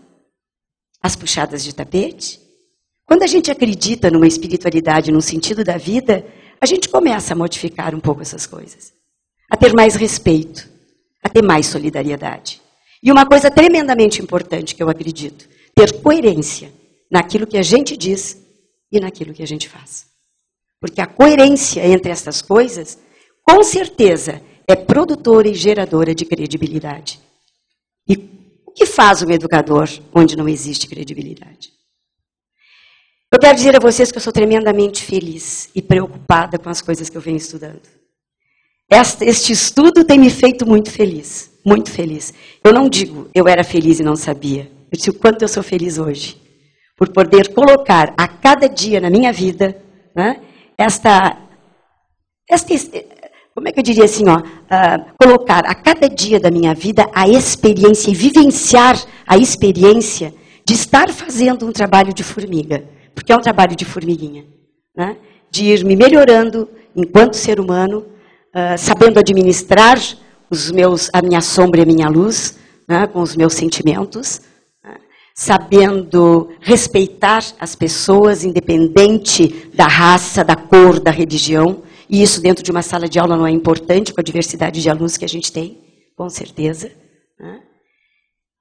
as puxadas de tapete. Quando a gente acredita numa espiritualidade, num sentido da vida, a gente começa a modificar um pouco essas coisas. A ter mais respeito, a ter mais solidariedade. E uma coisa tremendamente importante que eu acredito, ter coerência naquilo que a gente diz e naquilo que a gente faz. Porque a coerência entre essas coisas, com certeza, é produtora e geradora de credibilidade. E o que faz um educador onde não existe credibilidade? Eu quero dizer a vocês que eu sou tremendamente feliz e preocupada com as coisas que eu venho estudando. Este estudo tem me feito muito feliz, muito feliz. Eu não digo eu era feliz e não sabia. Eu digo o quanto eu sou feliz hoje. Por poder colocar a cada dia na minha vida, né, como é que eu diria assim, colocar a cada dia da minha vida a experiência e vivenciar a experiência de estar fazendo um trabalho de formiga. Porque é um trabalho de formiguinha, né? De ir me melhorando enquanto ser humano, sabendo administrar a minha sombra e a minha luz, né, com os meus sentimentos, né, sabendo respeitar as pessoas, independente da raça, da cor, da religião. E isso dentro de uma sala de aula não é importante, com a diversidade de alunos que a gente tem, com certeza. Né?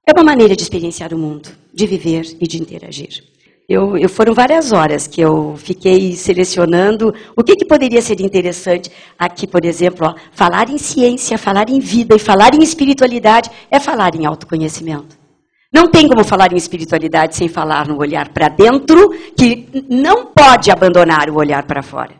É uma maneira de experienciar o mundo, de viver e de interagir. Foram várias horas que eu fiquei selecionando o que poderia ser interessante aqui, por exemplo, ó, falar em ciência, falar em vida e falar em espiritualidade é falar em autoconhecimento. Não tem como falar em espiritualidade sem falar no olhar para dentro, que não pode abandonar o olhar para fora.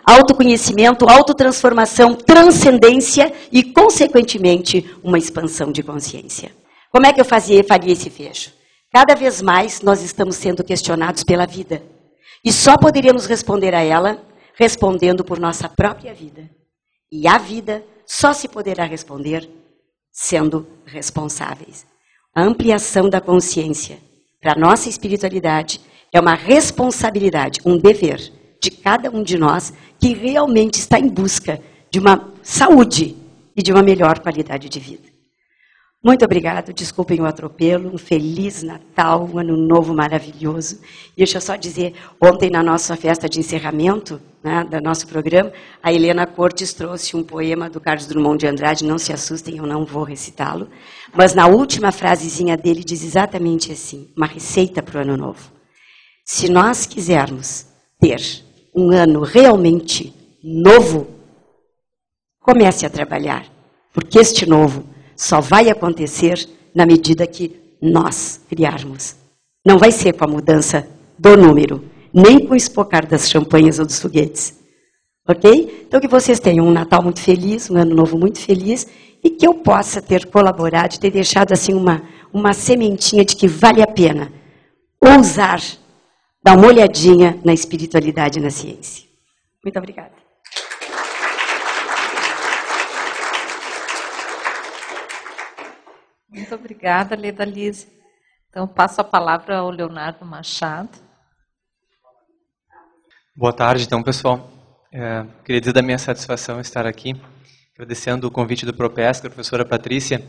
Autoconhecimento, autotransformação, transcendência e, consequentemente, uma expansão de consciência. Como é que eu faria esse fecho? Cada vez mais nós estamos sendo questionados pela vida. E só poderíamos responder a ela respondendo por nossa própria vida. E a vida só se poderá responder sendo responsáveis. A ampliação da consciência para a nossa espiritualidade é uma responsabilidade, um dever de cada um de nós que realmente está em busca de uma saúde e de uma melhor qualidade de vida. Muito obrigado, desculpem o atropelo, um Feliz Natal, um Ano Novo maravilhoso. E deixa eu só dizer, ontem na nossa festa de encerramento, né, do nosso programa, a Helena Cortes trouxe um poema do Carlos Drummond de Andrade, não se assustem, eu não vou recitá-lo, mas na última frasezinha dele diz exatamente assim, uma receita para o Ano Novo. Se nós quisermos ter um ano realmente novo, comece a trabalhar, porque este novo só vai acontecer na medida que nós criarmos. Não vai ser com a mudança do número, nem com o espocar das champanhes ou dos foguetes. Ok? Então que vocês tenham um Natal muito feliz, um Ano Novo muito feliz, e que eu possa ter colaborado, ter deixado assim uma sementinha de que vale a pena ousar dar uma olhadinha na espiritualidade e na ciência. Muito obrigada. Muito obrigada, Leda Lise. Então, passo a palavra ao Leonardo Machado. Boa tarde, então, pessoal. Queria dizer da minha satisfação estar aqui, agradecendo o convite do Propesc, da professora Patrícia,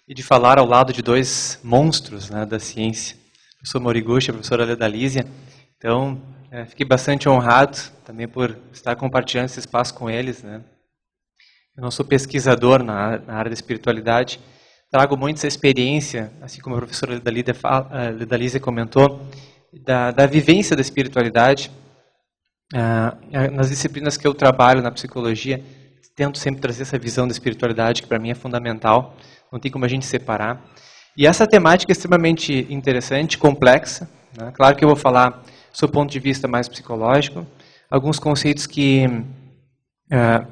e de falar ao lado de dois monstros, né, da ciência, o professor Moriguchi e a professora Leda Lise. Então, fiquei bastante honrado também por estar compartilhando esse espaço com eles, né. Eu não sou pesquisador na área da espiritualidade, trago muito essa experiência, assim como a professora Leda Lise comentou, da vivência da espiritualidade. Nas disciplinas que eu trabalho na psicologia, tento sempre trazer essa visão da espiritualidade, que para mim é fundamental, não tem como a gente separar. E essa temática é extremamente interessante, complexa, né? Claro que eu vou falar do ponto de vista mais psicológico, alguns conceitos que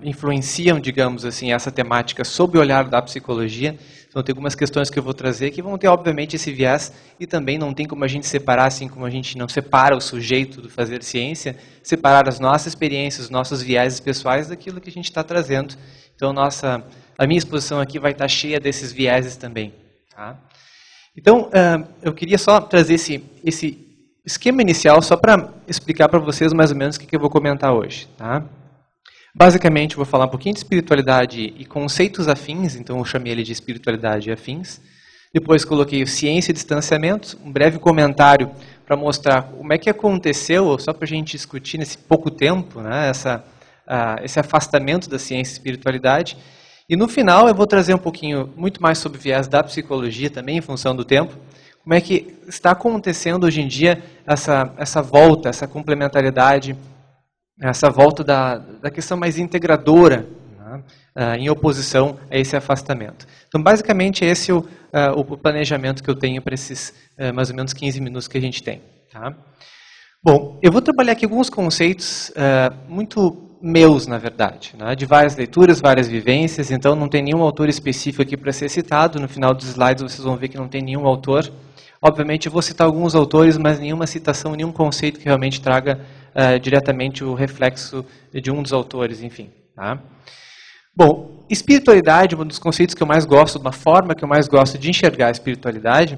influenciam, digamos assim, essa temática sob o olhar da psicologia. Então tem algumas questões que eu vou trazer que vão ter, obviamente, esse viés, e também não tem como a gente separar, assim como a gente não separa o sujeito do fazer ciência, separar as nossas experiências, os nossos viéses pessoais daquilo que a gente está trazendo. Então a minha exposição aqui vai estar cheia desses vieses também. Tá? Então, eu queria só trazer esse esquema inicial só para explicar para vocês mais ou menos o que eu vou comentar hoje. Tá? Basicamente, eu vou falar um pouquinho de espiritualidade e conceitos afins, então eu chamei ele de espiritualidade e afins. Depois coloquei ciência e distanciamento, um breve comentário para mostrar como é que aconteceu, só para a gente discutir nesse pouco tempo, né, esse afastamento da ciência e espiritualidade. E no final eu vou trazer um pouquinho, muito mais sobre o viés da psicologia também, em função do tempo, como é que está acontecendo hoje em dia essa volta, essa complementariedade, essa volta da questão mais integradora, né, em oposição a esse afastamento. Então, basicamente, esse é o planejamento que eu tenho para esses mais ou menos 15 minutos que a gente tem. Tá? Bom, eu vou trabalhar aqui alguns conceitos muito meus, na verdade, né, de várias leituras, várias vivências, então não tem nenhum autor específico aqui para ser citado. No final dos slides vocês vão ver que não tem nenhum autor. Obviamente, eu vou citar alguns autores, mas nenhuma citação, nenhum conceito que realmente traga diretamente o reflexo de um dos autores, enfim. Tá? Bom, espiritualidade, um dos conceitos que eu mais gosto, uma forma que eu mais gosto de enxergar a espiritualidade,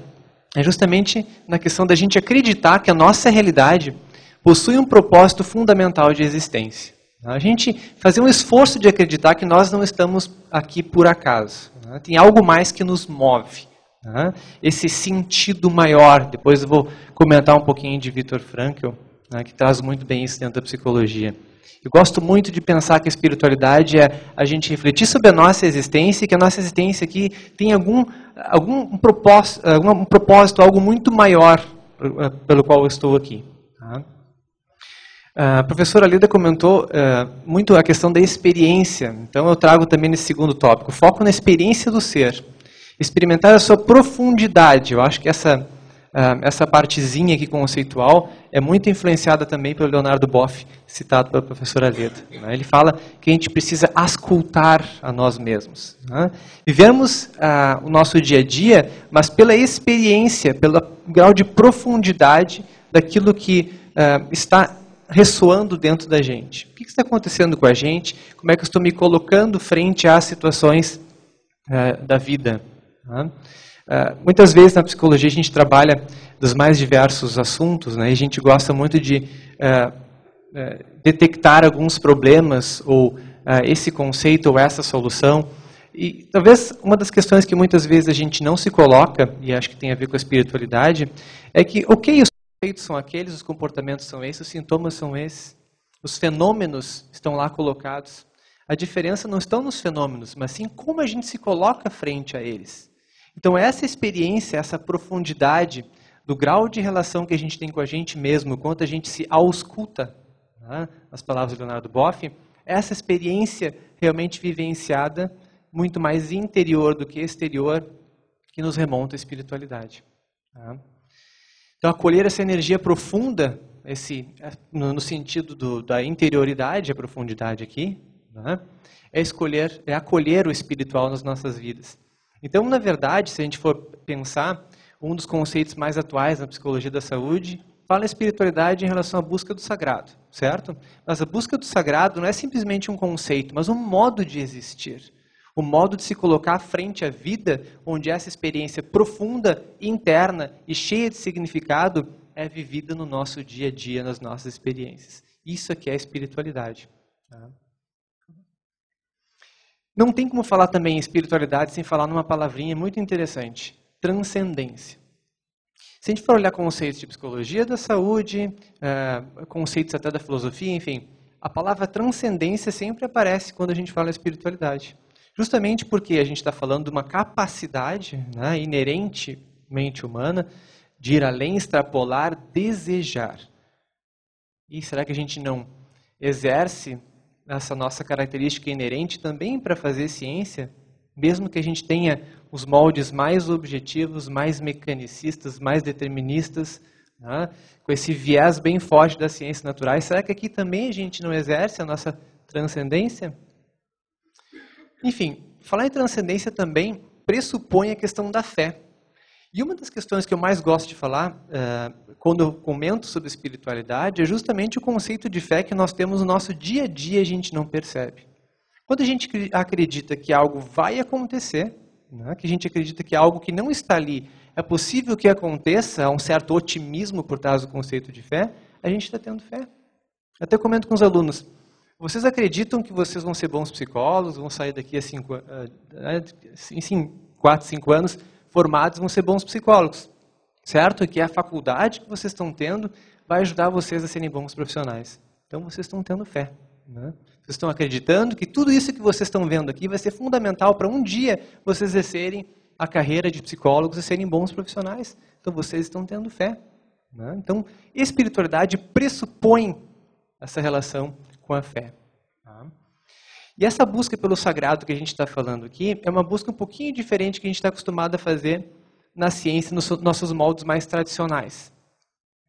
é justamente na questão da gente acreditar que a nossa realidade possui um propósito fundamental de existência. A gente fazer um esforço de acreditar que nós não estamos aqui por acaso. Né? Tem algo mais que nos move. Né? Esse sentido maior. Depois eu vou comentar um pouquinho de Viktor Frankl, né, que traz muito bem isso dentro da psicologia. Eu gosto muito de pensar que a espiritualidade é a gente refletir sobre a nossa existência e que a nossa existência aqui tem algum propósito, algo muito maior pelo qual eu estou aqui. Tá? A professora Leda comentou muito a questão da experiência. Então, eu trago também nesse segundo tópico, foco na experiência do ser. Experimentar a sua profundidade. Eu acho que essa partezinha aqui conceitual é muito influenciada também pelo Leonardo Boff, citado pela professora Leda. Ele fala que a gente precisa auscultar a nós mesmos. Vivemos o nosso dia a dia, mas pela experiência, pelo grau de profundidade daquilo que está ressoando dentro da gente. O que está acontecendo com a gente? Como é que eu estou me colocando frente às situações da vida? Muitas vezes na psicologia a gente trabalha dos mais diversos assuntos, né? E a gente gosta muito de detectar alguns problemas, ou esse conceito, ou essa solução. E talvez uma das questões que muitas vezes a gente não se coloca, e acho que tem a ver com a espiritualidade, é que, ok, os conceitos são aqueles, os comportamentos são esses, os sintomas são esses, os fenômenos estão lá colocados. A diferença não está nos fenômenos, mas sim como a gente se coloca frente a eles. Então essa experiência, essa profundidade do grau de relação que a gente tem com a gente mesmo, quanto a gente se ausculta, né, as palavras do Leonardo Boff, essa experiência realmente vivenciada, muito mais interior do que exterior, que nos remonta à espiritualidade. Tá? Então acolher essa energia profunda, no sentido da interioridade, a profundidade aqui, né, é acolher o espiritual nas nossas vidas. Então, na verdade, se a gente for pensar, um dos conceitos mais atuais na psicologia da saúde fala em espiritualidade em relação à busca do sagrado, certo? Mas a busca do sagrado não é simplesmente um conceito, mas um modo de existir. Um modo de se colocar frente à vida, onde essa experiência profunda, interna e cheia de significado é vivida no nosso dia a dia, nas nossas experiências. Isso aqui é a espiritualidade. Tá? Não tem como falar também em espiritualidade sem falar numa palavrinha muito interessante, transcendência. Se a gente for olhar conceitos de psicologia da saúde, conceitos até da filosofia, enfim, a palavra transcendência sempre aparece quando a gente fala em espiritualidade. Justamente porque a gente está falando de uma capacidade, né, inerentemente humana de ir além, extrapolar, desejar. E será que a gente não exerce essa nossa característica inerente também para fazer ciência, mesmo que a gente tenha os moldes mais objetivos, mais mecanicistas, mais deterministas, né, com esse viés bem forte das ciências naturais, será que aqui também a gente não exerce a nossa transcendência? Enfim, falar em transcendência também pressupõe a questão da fé. E uma das questões que eu mais gosto de falar, quando eu comento sobre espiritualidade, é justamente o conceito de fé que nós temos no nosso dia a dia e a gente não percebe. Quando a gente acredita que algo vai acontecer, né, que a gente acredita que algo que não está ali é possível que aconteça, há um certo otimismo por trás do conceito de fé, a gente está tendo fé. Até comento com os alunos, vocês acreditam que vocês vão ser bons psicólogos, vão sair daqui a 4, 5 anos, formados, vão ser bons psicólogos, certo? E que a faculdade que vocês estão tendo vai ajudar vocês a serem bons profissionais. Então, vocês estão tendo fé. Né? Vocês estão acreditando que tudo isso que vocês estão vendo aqui vai ser fundamental para um dia vocês exercerem a carreira de psicólogos e serem bons profissionais. Então, vocês estão tendo fé. Né? Então, espiritualidade pressupõe essa relação com a fé. Tá? E essa busca pelo sagrado que a gente está falando aqui é uma busca um pouquinho diferente que a gente está acostumado a fazer na ciência, nos nossos moldes mais tradicionais.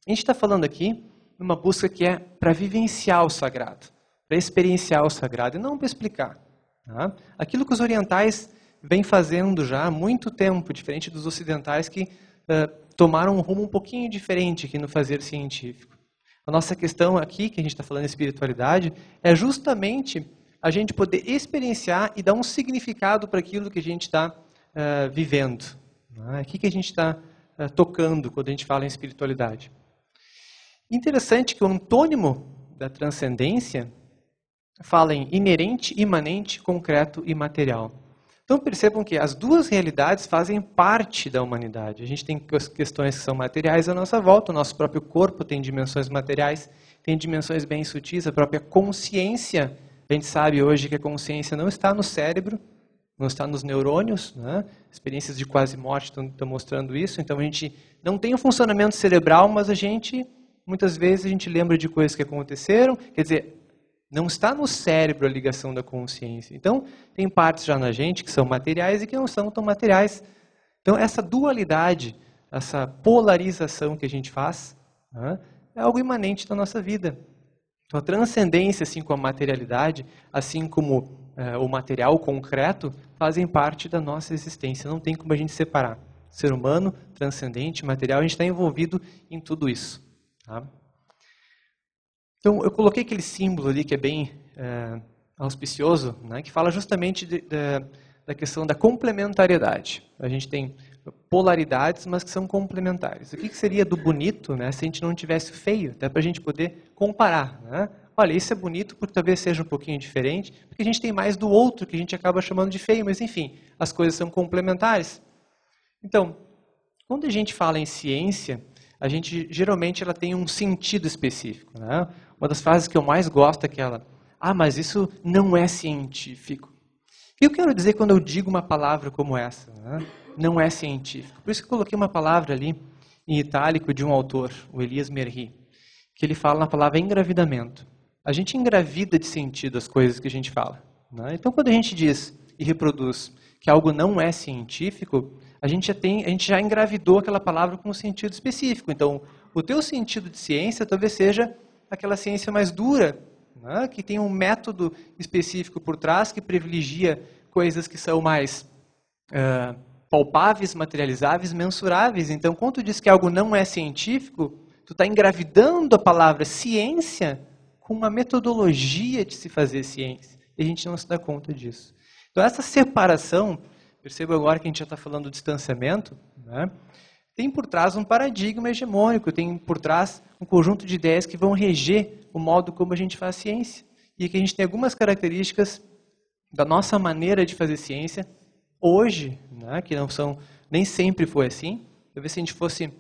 A gente está falando aqui de uma busca que é para vivenciar o sagrado, para experienciar o sagrado e não para explicar. Tá? Aquilo que os orientais vêm fazendo já há muito tempo, diferente dos ocidentais que tomaram um rumo um pouquinho diferente aqui no fazer científico. A nossa questão aqui, que a gente está falando de espiritualidade, é justamente a gente poder experienciar e dar um significado para aquilo que a gente está vivendo. É aqui que a gente está tocando quando a gente fala em espiritualidade. Interessante que o antônimo da transcendência fala em inerente, imanente, concreto e material. Então percebam que as duas realidades fazem parte da humanidade. A gente tem questões que são materiais à nossa volta, o nosso próprio corpo tem dimensões materiais, tem dimensões bem sutis, a própria consciência. A gente sabe hoje que a consciência não está no cérebro, não está nos neurônios, né? Experiências de quase morte estão mostrando isso. Então a gente não tem um funcionamento cerebral, mas muitas vezes a gente lembra de coisas que aconteceram. Quer dizer, não está no cérebro a ligação da consciência. Então tem partes já na gente que são materiais e que não são tão materiais. Então essa dualidade, essa polarização que a gente faz, né, é algo imanente da nossa vida. Então a transcendência, assim como a materialidade, assim como o material concreto, fazem parte da nossa existência. Não tem como a gente separar. Ser humano, transcendente, material, a gente está envolvido em tudo isso. Tá? Então eu coloquei aquele símbolo ali que é bem auspicioso, né, que fala justamente da questão da complementariedade. A gente tem polaridades, mas que são complementares. O que seria do bonito, né, se a gente não tivesse feio? Até para a gente poder comparar. Né? Olha, isso é bonito porque talvez seja um pouquinho diferente, porque a gente tem mais do outro que a gente acaba chamando de feio, mas enfim, as coisas são complementares. Então, quando a gente fala em ciência, a gente geralmente ela tem um sentido específico. Né? Uma das frases que eu mais gosto é aquela: mas isso não é científico. O que eu quero dizer quando eu digo uma palavra como essa? Né? Não é científico. Por isso que eu coloquei uma palavra ali em itálico de um autor, o Elias Merhi, que ele fala na palavra engravidamento. A gente engravida de sentido as coisas que a gente fala. Né? Então, quando a gente diz e reproduz que algo não é científico, a gente já engravidou aquela palavra com um sentido específico. Então, o teu sentido de ciência talvez seja aquela ciência mais dura, né? Que tem um método específico por trás que privilegia coisas que são mais palpáveis, materializáveis, mensuráveis. Então, quando tu diz que algo não é científico, tu está engravidando a palavra ciência com uma metodologia de se fazer ciência. E a gente não se dá conta disso. Então, essa separação, percebo agora que a gente já está falando do distanciamento, né, tem por trás um paradigma hegemônico, tem por trás um conjunto de ideias que vão reger o modo como a gente faz ciência. E que a gente tem algumas características da nossa maneira de fazer ciência hoje, né, que não são, nem sempre foi assim. Talvez se a gente fosse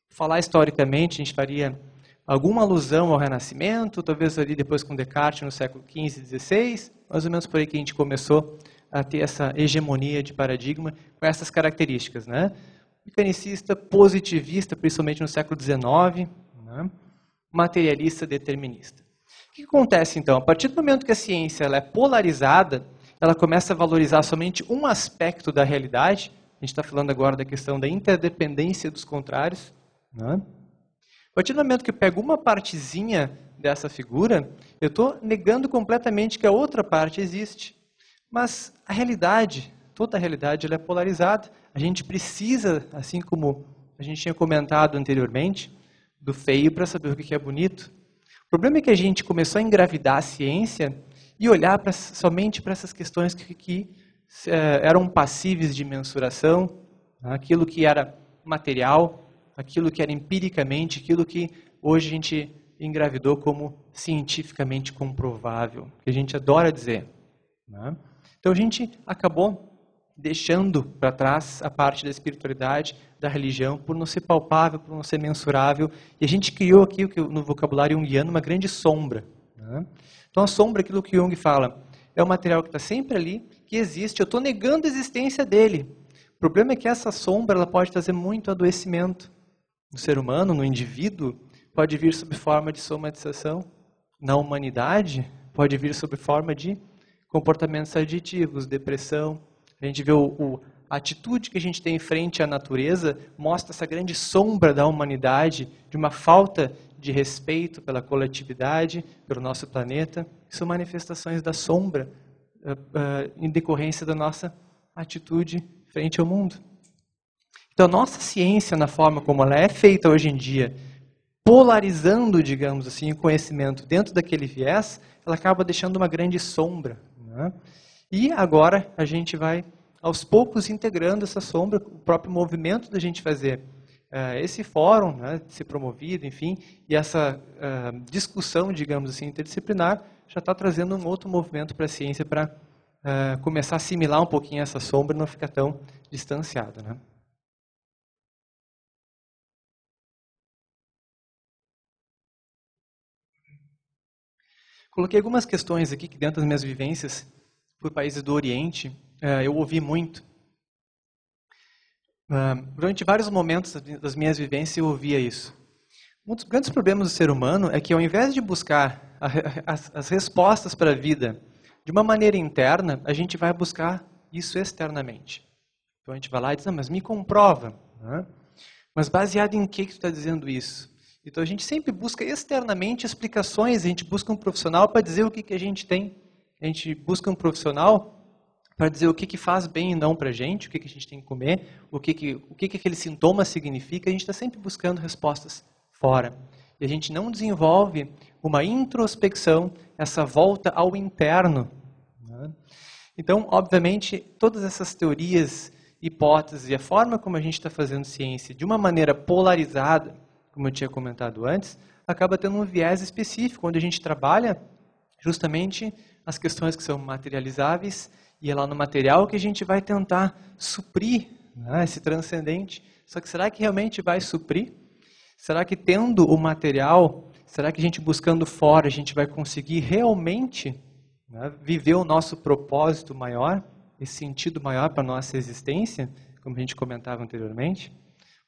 falar historicamente, a gente faria alguma alusão ao Renascimento, talvez ali depois com Descartes no século XV e XVI, mais ou menos por aí que a gente começou a ter essa hegemonia de paradigma com essas características, né? Mecanicista, positivista, principalmente no século XIX, né? Materialista, determinista. O que acontece então? A partir do momento que a ciência ela é polarizada, ela começa a valorizar somente um aspecto da realidade. A gente está falando agora da questão da interdependência dos contrários. Né? A partir do momento que eu pego uma partezinha dessa figura, eu estou negando completamente que a outra parte existe. Mas a realidade, toda a realidade, ela é polarizada. A gente precisa, assim como a gente tinha comentado anteriormente, do feio para saber o que é bonito. O problema é que a gente começou a engravidar a ciência e olhar somente para essas questões que eram passíveis de mensuração, aquilo que era material, aquilo que era empiricamente, aquilo que hoje a gente engravidou como cientificamente comprovável, que a gente adora dizer. Né? Então a gente acabou deixando para trás a parte da espiritualidade, da religião, por não ser palpável, por não ser mensurável, e a gente criou aqui no vocabulário junguiano uma grande sombra. Né? Então a sombra, aquilo que Jung fala, é um material que está sempre ali, que existe, eu estou negando a existência dele. O problema é que essa sombra ela pode trazer muito adoecimento no ser humano, no indivíduo, pode vir sob forma de somatização. Na humanidade, pode vir sob forma de comportamentos aditivos, depressão. A gente vê a atitude que a gente tem frente à natureza, mostra essa grande sombra da humanidade, de uma falta de respeito pela coletividade, pelo nosso planeta. São manifestações da sombra em decorrência da nossa atitude frente ao mundo. Então, a nossa ciência, na forma como ela é feita hoje em dia, polarizando, digamos assim, o conhecimento dentro daquele viés, ela acaba deixando uma grande sombra. Né? E agora a gente vai, aos poucos, integrando essa sombra, o próprio movimento da gente fazer esse fórum, né, ser promovido, enfim, e essa discussão, digamos assim, interdisciplinar, já está trazendo um outro movimento para a ciência para começar a assimilar um pouquinho essa sombra e não ficar tão distanciado. Né? Coloquei algumas questões aqui que dentro das minhas vivências por países do Oriente, eu ouvi muito. Durante vários momentos das minhas vivências eu ouvia isso. Um dos grandes problemas do ser humano é que ao invés de buscar as respostas para a vida de uma maneira interna, a gente vai buscar isso externamente. Então a gente vai lá e diz, mas me comprova. Né? Mas baseado em que tu está dizendo isso? Então a gente sempre busca externamente explicações, a gente busca um profissional para dizer o que a gente tem. A gente busca um profissional para dizer o que faz bem e não para a gente, o que a gente tem que comer, o que aquele sintoma significa. A gente está sempre buscando respostas fora. E a gente não desenvolve uma introspecção, essa volta ao interno. Né? Então, obviamente, todas essas teorias, hipóteses e a forma como a gente está fazendo ciência de uma maneira polarizada, como eu tinha comentado antes, acaba tendo um viés específico, onde a gente trabalha justamente as questões que são materializáveis e é lá no material que a gente vai tentar suprir, né, esse transcendente. Só que será que realmente vai suprir? Será que tendo o material, será que a gente buscando fora, a gente vai conseguir realmente, né, viver o nosso propósito maior, esse sentido maior para a nossa existência, como a gente comentava anteriormente?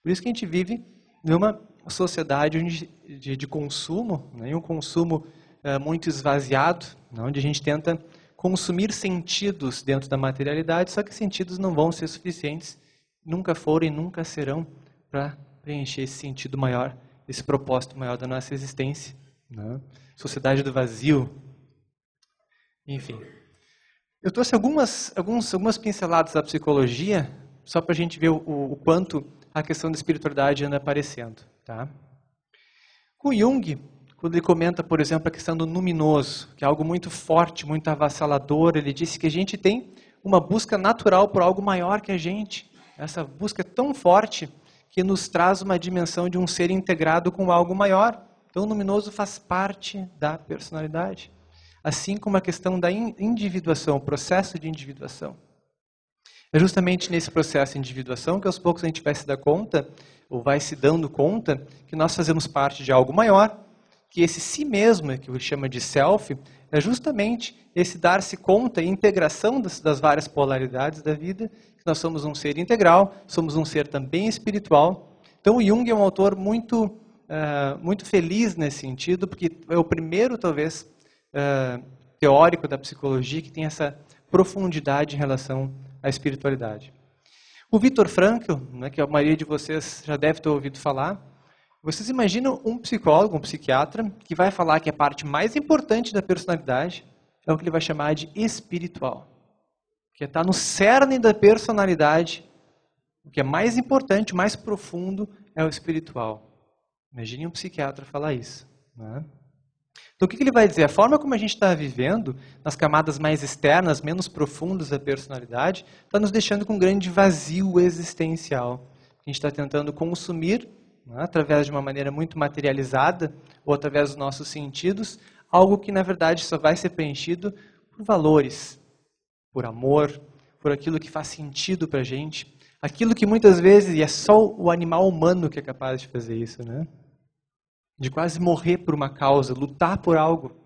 Por isso que a gente vive numa sociedade de consumo, né, um consumo muito esvaziado, onde a gente tenta consumir sentidos dentro da materialidade, só que sentidos não vão ser suficientes, nunca foram e nunca serão para preencher esse sentido maior, esse propósito maior da nossa existência. Né? Sociedade do vazio. Enfim. Eu trouxe algumas pinceladas da psicologia, só para a gente ver o quanto a questão da espiritualidade anda aparecendo. Tá? Com Jung, quando ele comenta, por exemplo, a questão do luminoso, que é algo muito forte, muito avassalador, ele disse que a gente tem uma busca natural por algo maior que a gente. Essa busca é tão forte que nos traz uma dimensão de um ser integrado com algo maior. Então, o luminoso faz parte da personalidade. Assim como a questão da individuação, o processo de individuação. É justamente nesse processo de individuação que aos poucos a gente vai se dar conta, ou vai se dando conta, que nós fazemos parte de algo maior, que esse si mesmo, que ele chama de self, é justamente esse dar-se conta e integração das várias polaridades da vida, que nós somos um ser integral, somos um ser também espiritual. Então o Jung é um autor muito feliz nesse sentido, porque é o primeiro, talvez, teórico da psicologia que tem essa profundidade em relação à espiritualidade. O Viktor Frankl, né, que a maioria de vocês já deve ter ouvido falar, vocês imaginam um psicólogo, um psiquiatra, que vai falar que a parte mais importante da personalidade é o que ele vai chamar de espiritual. Que está no cerne da personalidade, o que é mais importante, mais profundo, é o espiritual. Imagine um psiquiatra falar isso. Né? Então o que ele vai dizer? A forma como a gente está vivendo, nas camadas mais externas, menos profundas da personalidade, está nos deixando com um grande vazio existencial. A gente está tentando consumir, através de uma maneira muito materializada, ou através dos nossos sentidos, algo que na verdade só vai ser preenchido por valores, por amor, por aquilo que faz sentido para a gente, aquilo que muitas vezes, e é só o animal humano que é capaz de fazer isso, né? De quase morrer por uma causa, lutar por algo,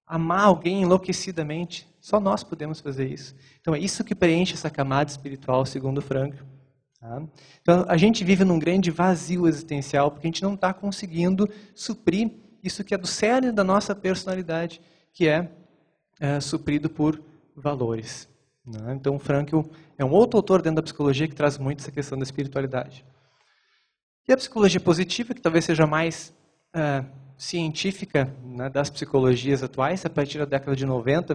amar alguém enlouquecidamente, só nós podemos fazer isso. Então é isso que preenche essa camada espiritual, segundo Frankl. Então, a gente vive num grande vazio existencial porque a gente não está conseguindo suprir isso que é do cerne da nossa personalidade, que é suprido por valores. Então, Frankl é um outro autor dentro da psicologia que traz muito essa questão da espiritualidade. E a psicologia positiva, que talvez seja mais científica, né, das psicologias atuais, a partir da década de 90,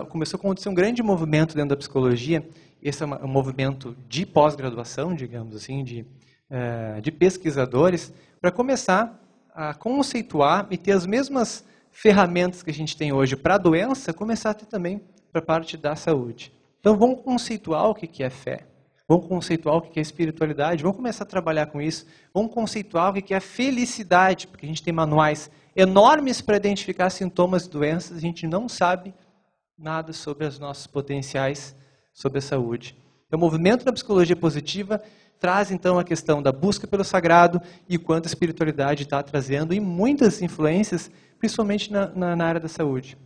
começou a acontecer um grande movimento dentro da psicologia. Esse é um movimento de pós-graduação, digamos assim, de pesquisadores, para começar a conceituar e ter as mesmas ferramentas que a gente tem hoje para a doença, começar a ter também para a parte da saúde. Então vamos conceituar o que é fé, vamos conceituar o que é espiritualidade, vamos começar a trabalhar com isso, vamos conceituar o que é a felicidade, porque a gente tem manuais enormes para identificar sintomas e doenças, a gente não sabe nada sobre os nossos potenciais sobre a saúde. O movimento da psicologia positiva traz então a questão da busca pelo sagrado e quanto a espiritualidade está trazendo e muitas influências, principalmente na área da saúde.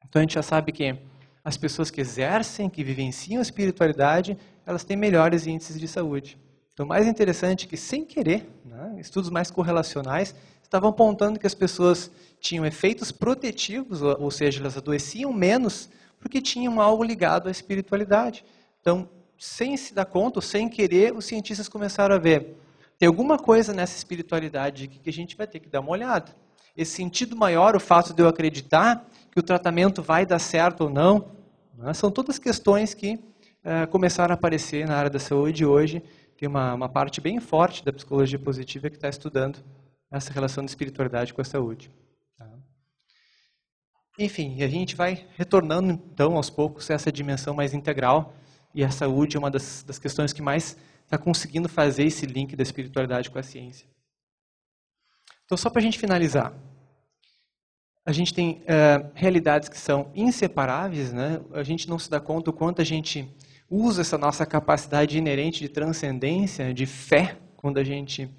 Então a gente já sabe que as pessoas que exercem, que vivenciam a espiritualidade, elas têm melhores índices de saúde. Então, o mais interessante é que, sem querer, né, estudos mais correlacionais estavam apontando que as pessoas tinham efeitos protetivos, ou seja, elas adoeciam menos, porque tinham algo ligado à espiritualidade. Então, sem se dar conta, ou sem querer, os cientistas começaram a ver, tem alguma coisa nessa espiritualidade que a gente vai ter que dar uma olhada. Esse sentido maior, o fato de eu acreditar que o tratamento vai dar certo ou não, né, são todas questões que começaram a aparecer na área da saúde. Hoje tem uma parte bem forte da psicologia positiva que está estudando essa relação da espiritualidade com a saúde. Tá? Enfim, a gente vai retornando então aos poucos a essa dimensão mais integral, e a saúde é uma das questões que mais está conseguindo fazer esse link da espiritualidade com a ciência. Então, só para a gente finalizar, a gente tem realidades que são inseparáveis, né? A gente não se dá conta o quanto a gente usa essa nossa capacidade inerente de transcendência, de fé, quando a gente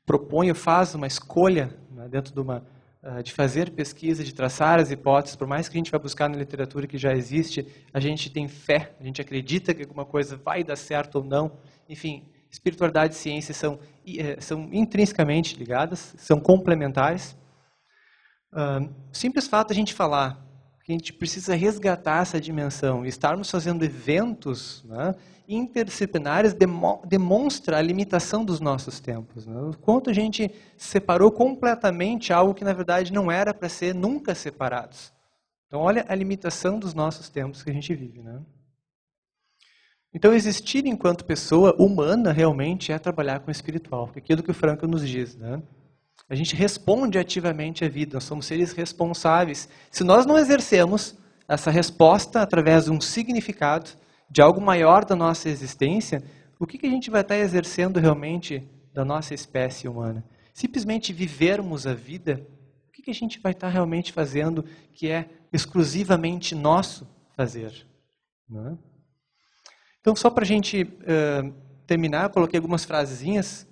propõe ou faz uma escolha, né, dentro de fazer pesquisa, de traçar as hipóteses. Por mais que a gente vá buscar na literatura que já existe, a gente tem fé, a gente acredita que alguma coisa vai dar certo ou não. Enfim, espiritualidade e ciência são intrinsecamente ligadas, são complementares. Simples fato de a gente falar que a gente precisa resgatar essa dimensão e estarmos fazendo eventos, né, interdisciplinares demonstra a limitação dos nossos tempos. Né? O quanto a gente separou completamente algo que, na verdade, não era para ser nunca separados. Então, olha a limitação dos nossos tempos que a gente vive. Né? Então, existir enquanto pessoa humana realmente é trabalhar com o espiritual, que é aquilo que o Frankl nos diz. Né? A gente responde ativamente à vida, nós somos seres responsáveis. Se nós não exercemos essa resposta através de um significado, de algo maior da nossa existência, o que a gente vai estar exercendo realmente da nossa espécie humana? Simplesmente vivermos a vida, o que a gente vai estar realmente fazendo que é exclusivamente nosso fazer? Não é? Então, só para a gente terminar, eu coloquei algumas frasezinhas,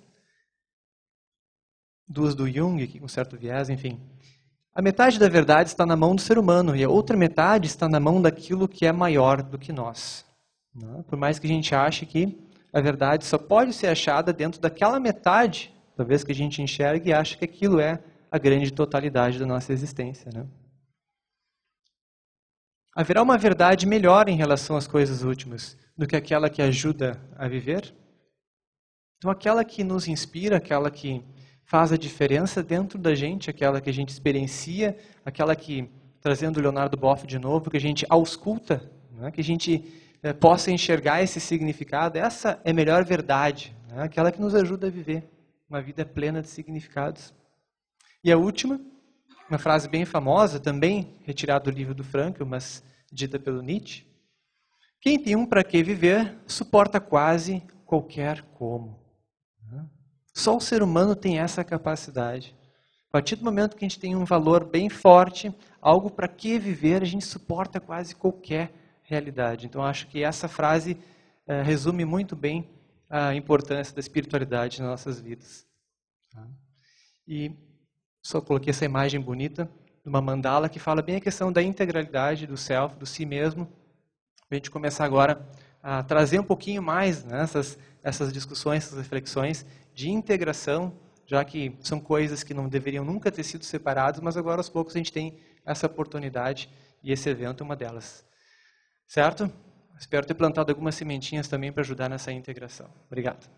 duas do Jung, com um certo viés, enfim. A metade da verdade está na mão do ser humano e a outra metade está na mão daquilo que é maior do que nós. Não? Por mais que a gente ache que a verdade só pode ser achada dentro daquela metade, talvez que a gente enxergue e ache que aquilo é a grande totalidade da nossa existência. Né? Haverá uma verdade melhor em relação às coisas últimas do que aquela que ajuda a viver? Então, aquela que nos inspira, aquela que faz a diferença dentro da gente, aquela que a gente experiencia, aquela que, trazendo o Leonardo Boff de novo, que a gente ausculta, né? Que a gente possa enxergar esse significado, essa é a melhor verdade, né? Aquela que nos ajuda a viver uma vida plena de significados. E a última, uma frase bem famosa, também retirada do livro do Frankl, mas dita pelo Nietzsche: quem tem um para que viver, suporta quase qualquer como. Só o ser humano tem essa capacidade. A partir do momento que a gente tem um valor bem forte, algo para que viver, a gente suporta quase qualquer realidade. Então, acho que essa frase resume muito bem a importância da espiritualidade nas nossas vidas. Tá? E só coloquei essa imagem bonita de uma mandala que fala bem a questão da integralidade do self, do si mesmo, para a gente começar agora a trazer um pouquinho mais, né, essas discussões, essas reflexões de integração, já que são coisas que não deveriam nunca ter sido separadas, mas agora aos poucos a gente tem essa oportunidade e esse evento é uma delas. Certo? Espero ter plantado algumas sementinhas também para ajudar nessa integração. Obrigado.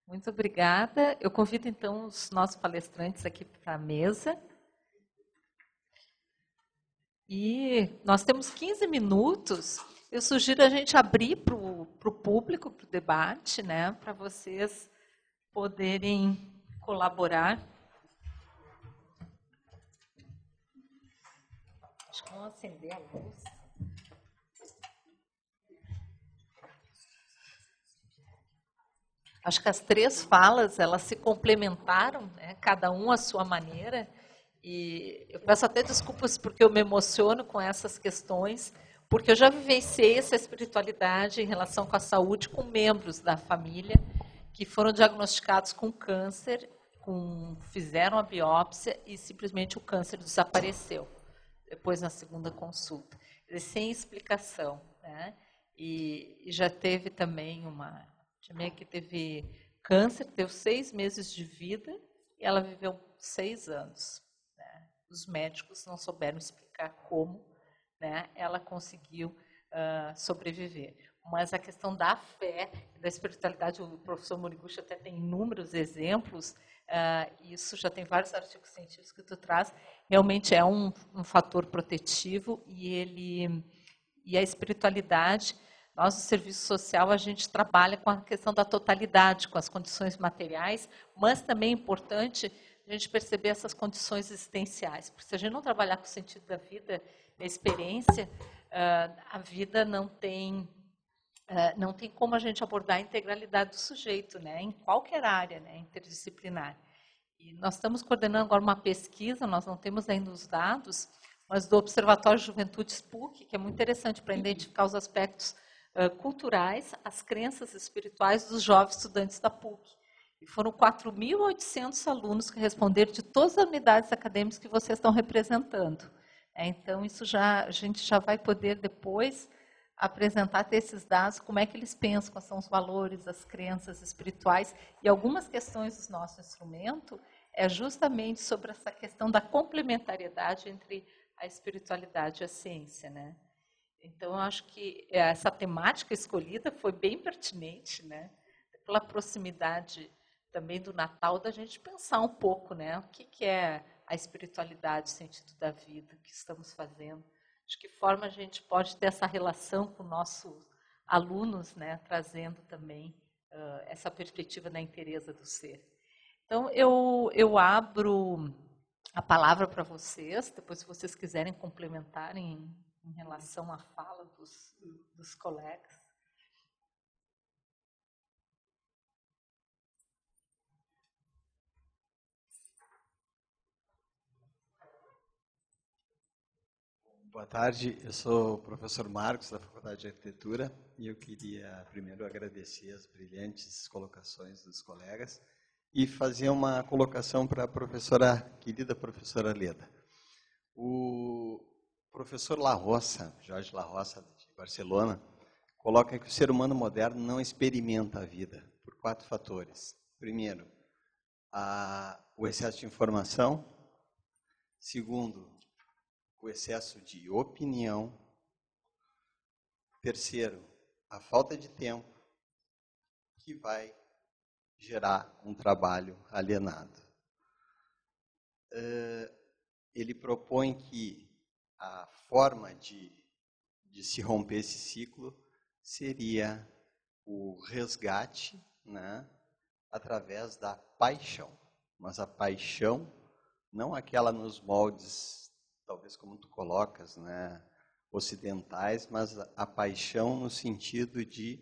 Muito obrigada. Eu convido então os nossos palestrantes aqui para a mesa. E nós temos 15 minutos. Eu sugiro a gente abrir para o público, para o debate, né, para vocês poderem colaborar. Acho que vamos acender a luz. Acho que as três falas, elas se complementaram, né, cada um à sua maneira. E eu peço até desculpas porque eu me emociono com essas questões, porque eu já vivenciei essa espiritualidade em relação com a saúde com membros da família que foram diagnosticados com câncer fizeram a biópsia e simplesmente o câncer desapareceu, depois na segunda consulta, sem explicação, né? E já teve também uma tia que teve câncer, teve 6 meses de vida e ela viveu 6 anos. Né? Os médicos não souberam explicar como, né, ela conseguiu sobreviver. Mas a questão da fé, da espiritualidade, o professor Moriguchi até tem inúmeros exemplos, isso já tem vários artigos científicos que tu traz, realmente é um fator protetivo e a espiritualidade, nós no serviço social a gente trabalha com a questão da totalidade, com as condições materiais, mas também é importante a gente perceber essas condições existenciais, porque se a gente não trabalhar com o sentido da vida, a experiência, a vida não tem como a gente abordar a integralidade do sujeito, né, em qualquer área, né, interdisciplinar. E nós estamos coordenando agora uma pesquisa, nós não temos ainda os dados, mas do Observatório de Juventude PUC, que é muito interessante para identificar os aspectos culturais, as crenças espirituais dos jovens estudantes da PUC. E foram 4.800 alunos que responderam de todas as unidades acadêmicas que vocês estão representando. Então, isso a gente já vai poder depois apresentar esses dados, como é que eles pensam, quais são os valores, as crenças espirituais. E algumas questões do nosso instrumento é justamente sobre essa questão da complementariedade entre a espiritualidade e a ciência, né? Então, eu acho que essa temática escolhida foi bem pertinente, né? Pela proximidade também do Natal, da gente pensar um pouco, né? O que é a espiritualidade, o sentido da vida, o que estamos fazendo. De que forma a gente pode ter essa relação com nossos alunos, né? Trazendo também essa perspectiva da inteireza do ser. Então, eu abro a palavra para vocês, depois se vocês quiserem complementarem em relação à fala dos colegas. Boa tarde, eu sou o professor Marcos, da Faculdade de Arquitetura, e eu queria primeiro agradecer as brilhantes colocações dos colegas e fazer uma colocação para a querida professora Leda. O professor La Roça, Jorge La Roça, de Barcelona, coloca que o ser humano moderno não experimenta a vida por 4 fatores. Primeiro, o excesso de informação. Segundo, o excesso de opinião. Terceiro, a falta de tempo, que vai gerar um trabalho alienado. Ele propõe que a forma de se romper esse ciclo seria o resgate, né, através da paixão. Mas a paixão, não aquela nos moldes, talvez como tu colocas, né, ocidentais, mas a paixão no sentido de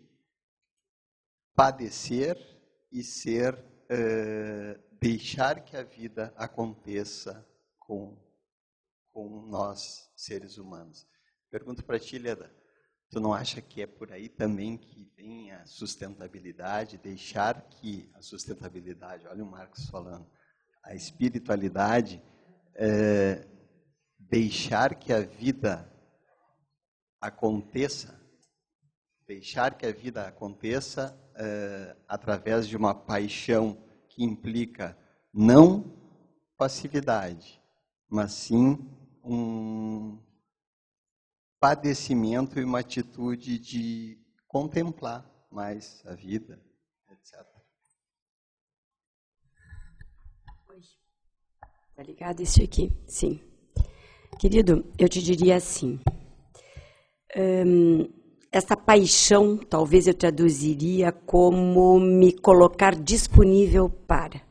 padecer e deixar que a vida aconteça com nós, seres humanos. Pergunto para ti, Leda, tu não acha que é por aí também que vem a sustentabilidade, deixar que a sustentabilidade, olha o Marcos falando, a espiritualidade, deixar que a vida aconteça, através de uma paixão que implica não passividade, mas sim um padecimento e uma atitude de contemplar mais a vida, etc. Oi. Tá ligado isso aqui? Sim. Querido, eu te diria assim, essa paixão, talvez eu traduziria como me colocar disponível para.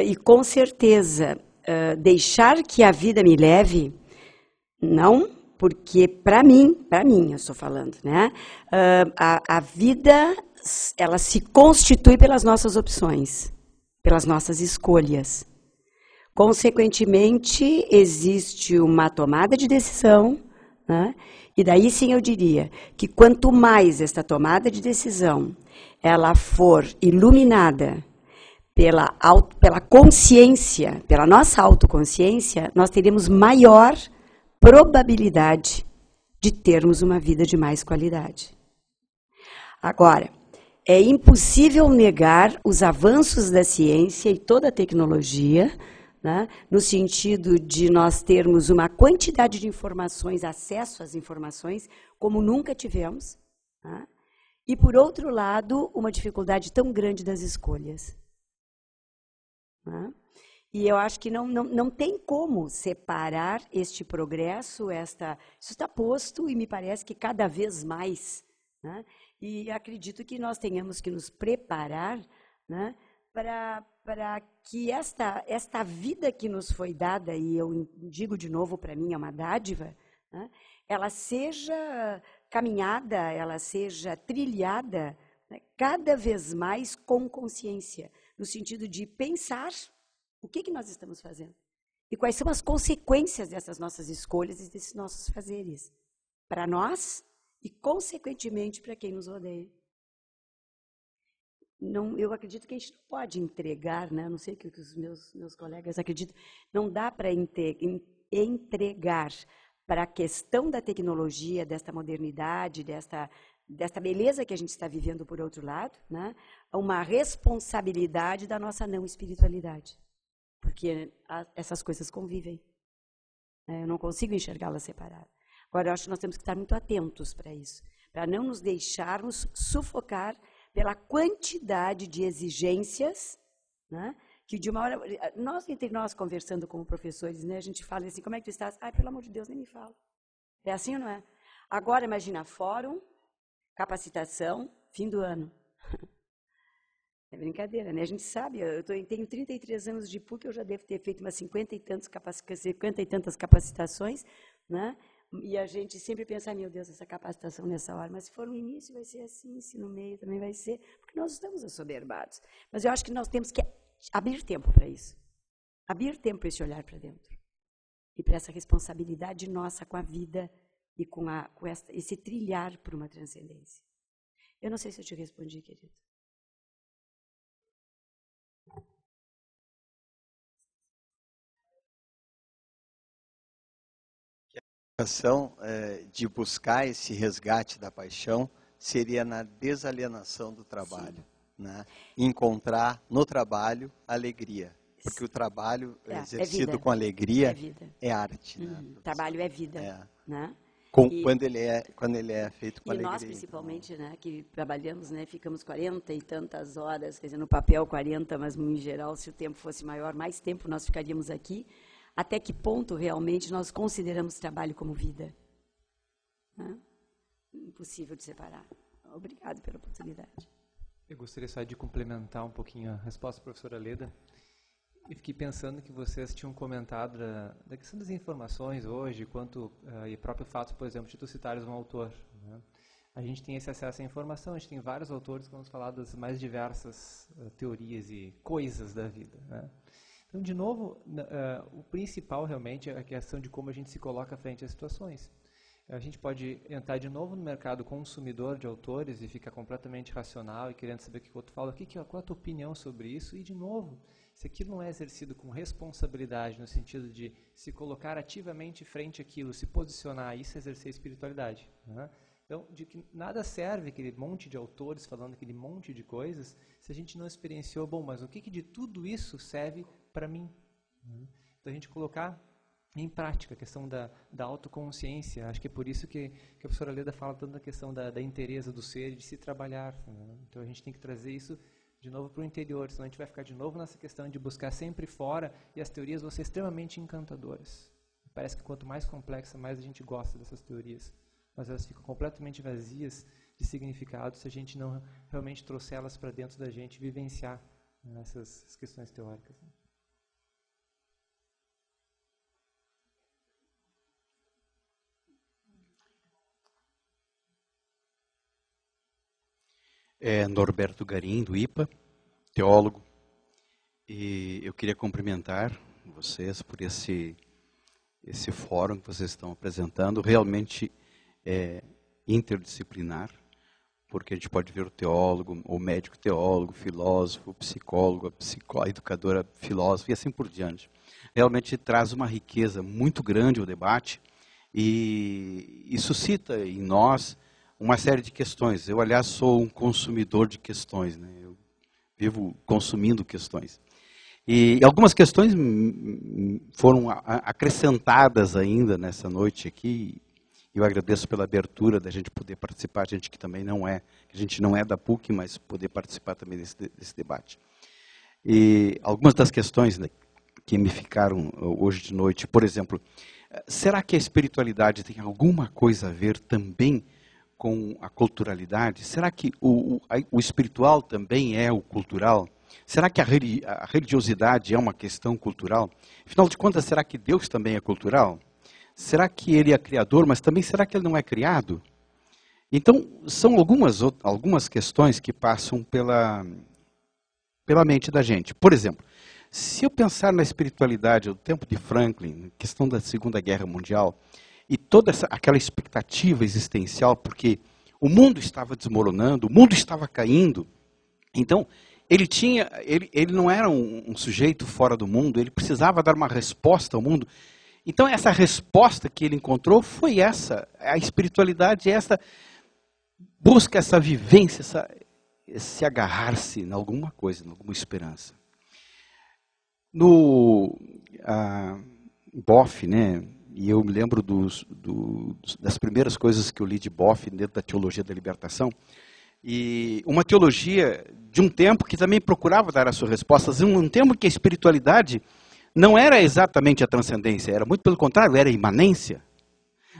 E com certeza, deixar que a vida me leve, não, porque para mim, eu estou falando, né? A vida, ela se constitui pelas nossas opções, pelas nossas escolhas. Consequentemente, existe uma tomada de decisão, né? E daí sim eu diria que quanto mais esta tomada de decisão ela for iluminada pela consciência, pela nossa autoconsciência, nós teremos maior probabilidade de termos uma vida de mais qualidade. Agora, é impossível negar os avanços da ciência e toda a tecnologia, né, no sentido de nós termos uma quantidade de informações, acesso às informações, como nunca tivemos, né, e, por outro lado, uma dificuldade tão grande das escolhas. Né? E eu acho que não tem como separar este progresso, isso está posto e me parece que cada vez mais, né? E acredito que nós tenhamos que nos preparar, né, para que esta vida que nos foi dada, e eu digo de novo, para mim é uma dádiva, né, ela seja caminhada, ela seja trilhada, né, cada vez mais com consciência, no sentido de pensar o que nós estamos fazendo e quais são as consequências dessas nossas escolhas e desses nossos fazeres, para nós e, consequentemente, para quem nos rodeia. Eu acredito que a gente não pode entregar, né? Não sei o que os meus colegas acreditam, não dá para entregar para a questão da tecnologia, desta modernidade, desta beleza que a gente está vivendo por outro lado, né, uma responsabilidade da nossa não espiritualidade. Porque essas coisas convivem. Eu não consigo enxergá-las separadas. Agora, eu acho que nós temos que estar muito atentos para isso, para não nos deixarmos sufocar pela quantidade de exigências, né, que de uma hora... Entre nós, conversando como professores, né, a gente fala assim, como é que tu estás? Ai, pelo amor de Deus, nem me fala. É assim ou não é? Agora, imagina, fórum, capacitação, fim do ano. É brincadeira, né? A gente sabe, eu tenho 33 anos de PUC, eu já devo ter feito umas 50 e tantas capacitações, né? E a gente sempre pensa, meu Deus, essa capacitação nessa hora, mas se for no início vai ser assim, se no meio também vai ser, porque nós estamos assoberbados. Mas eu acho que nós temos que abrir tempo para isso, abrir tempo para esse olhar para dentro, e para essa responsabilidade nossa com a vida e com esse trilhar por uma transcendência. Eu não sei se eu te respondi, querido. A educação de buscar esse resgate da paixão seria na desalienação do trabalho, né? Encontrar no trabalho alegria, porque o trabalho exercido com alegria é arte. Né, trabalho é vida, né? Quando ele é feito com alegria. E nós, principalmente, né, que trabalhamos, né, ficamos 40 e tantas horas, quer dizer, no papel 40, mas em geral, se o tempo fosse maior, mais tempo nós ficaríamos aqui. Até que ponto, realmente, nós consideramos trabalho como vida? Né? Impossível de separar. Obrigado pela oportunidade. Eu gostaria só de complementar um pouquinho a resposta da professora Leda. Eu fiquei pensando que vocês tinham comentado da questão das informações hoje, quanto e próprio fato, por exemplo, de tu citares um autor. Né? A gente tem esse acesso à informação, a gente tem vários autores que vão falar das mais diversas teorias e coisas da vida. Né? Então, de novo, o principal realmente é a questão de como a gente se coloca frente às situações. A gente pode entrar de novo no mercado consumidor de autores e ficar completamente racional e querendo saber o que o outro fala, qual é a tua opinião sobre isso? E, de novo, se aquilo não é exercido com responsabilidade, no sentido de se colocar ativamente frente àquilo, se posicionar, isso é exercer espiritualidade. Né? Então, de que nada serve aquele monte de autores falando aquele monte de coisas, se a gente não experienciou, bom, mas o que de tudo isso serve para mim? Né? Então, a gente colocar em prática a questão da autoconsciência. Acho que é por isso que a professora Leda fala tanto da questão da inteireza do ser e de se trabalhar. Né? Então, a gente tem que trazer isso de novo para o interior, senão a gente vai ficar de novo nessa questão de buscar sempre fora, e as teorias vão ser extremamente encantadoras. Parece que quanto mais complexa, mais a gente gosta dessas teorias. Mas elas ficam completamente vazias de significado se a gente não realmente trouxer elas para dentro da gente e vivenciar, né, essas questões teóricas. Norberto Garim, do IPA, teólogo, e eu queria cumprimentar vocês por esse fórum que vocês estão apresentando, realmente interdisciplinar, porque a gente pode ver o teólogo, o médico teólogo, o filósofo, o psicólogo, a educadora filósofa e assim por diante. Realmente traz uma riqueza muito grande o debate e suscita em nós uma série de questões. Eu, aliás, sou um consumidor de questões, né? Eu vivo consumindo questões. E algumas questões foram acrescentadas ainda nessa noite aqui. Eu agradeço pela abertura da gente poder participar, a gente que também não é, que a gente não é da PUC, mas poder participar também desse debate. E algumas das questões, né, que me ficaram hoje de noite, por exemplo, será que a espiritualidade tem alguma coisa a ver também com a culturalidade? Será que o espiritual também é o cultural? Será que a religiosidade é uma questão cultural? Afinal de contas, será que Deus também é cultural? Será que ele é criador, mas também será que ele não é criado? Então, são algumas questões que passam pela mente da gente. Por exemplo, se eu pensar na espiritualidade do tempo de Franklin, questão da Segunda Guerra Mundial, e toda aquela expectativa existencial, porque o mundo estava desmoronando, o mundo estava caindo, então ele não era um sujeito fora do mundo, ele precisava dar uma resposta ao mundo. Então essa resposta que ele encontrou foi essa, a espiritualidade, essa busca, essa vivência, esse agarrar-se em alguma coisa, em alguma esperança. No Boff, né, e eu me lembro das primeiras coisas que eu li de Boff dentro da teologia da libertação, e uma teologia de um tempo que também procurava dar as suas respostas, um tempo que a espiritualidade não era exatamente a transcendência, era muito pelo contrário, era a imanência.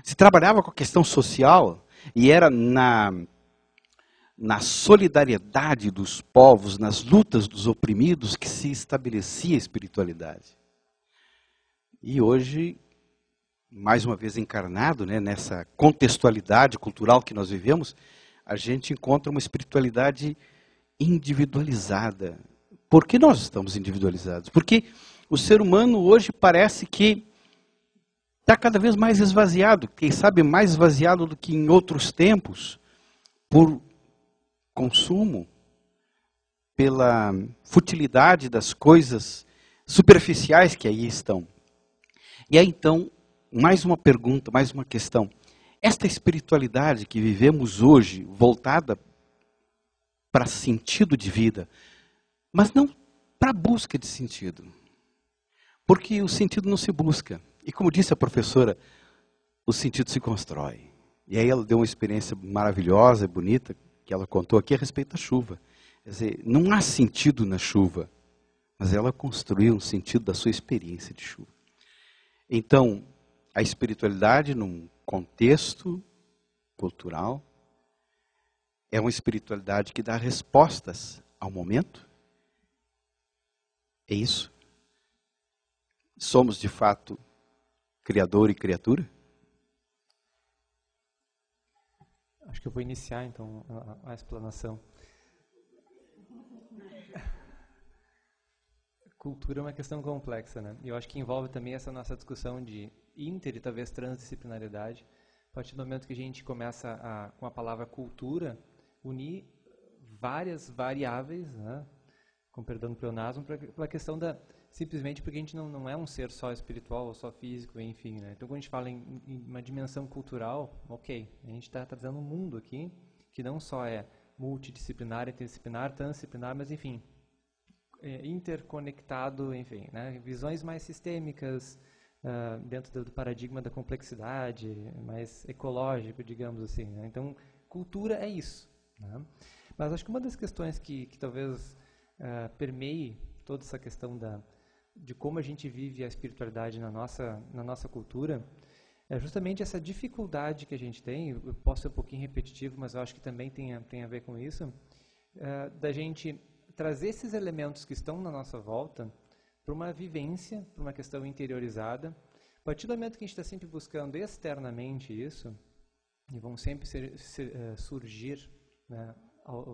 Se trabalhava com a questão social e era na solidariedade dos povos, nas lutas dos oprimidos que se estabelecia a espiritualidade. E hoje, mais uma vez encarnado, né, nessa contextualidade cultural que nós vivemos, a gente encontra uma espiritualidade individualizada. Por que nós estamos individualizados? Porque o ser humano hoje parece que está cada vez mais esvaziado, quem sabe mais esvaziado do que em outros tempos, por consumo, pela futilidade das coisas superficiais que aí estão. E aí então, mais uma pergunta, mais uma questão. Esta espiritualidade que vivemos hoje, voltada para sentido de vida, mas não para a busca de sentido. Porque o sentido não se busca. E como disse a professora, o sentido se constrói. E aí ela deu uma experiência maravilhosa, bonita, que ela contou aqui a respeito da chuva. Quer dizer, não há sentido na chuva, mas ela construiu um sentido da sua experiência de chuva. Então, a espiritualidade num contexto cultural é uma espiritualidade que dá respostas ao momento. É isso? Somos de fato criador e criatura? Acho que eu vou iniciar então a explanação. Cultura é uma questão complexa, né? E eu acho que envolve também essa nossa discussão de inter e talvez transdisciplinaridade. A partir do momento que a gente começa com a palavra cultura, unir várias variáveis, né? Com perdão do pleonasmo, pela questão simplesmente porque a gente não é um ser só espiritual ou só físico, enfim, né? Então, quando a gente fala em uma dimensão cultural, ok, a gente está trazendo um mundo aqui que não só é multidisciplinar, interdisciplinar, transdisciplinar, mas, enfim, interconectado, enfim, né? Visões mais sistêmicas, dentro do paradigma da complexidade, mais ecológico, digamos assim, né? Então, cultura é isso, né? Mas acho que uma das questões que talvez permeie toda essa questão de como a gente vive a espiritualidade na nossa cultura é justamente essa dificuldade que a gente tem. Eu posso ser um pouquinho repetitivo, mas eu acho que também tem a ver com isso, da gente trazer esses elementos que estão na nossa volta para uma vivência, para uma questão interiorizada. A partir do momento que a gente está sempre buscando externamente isso, e vão sempre surgir, né,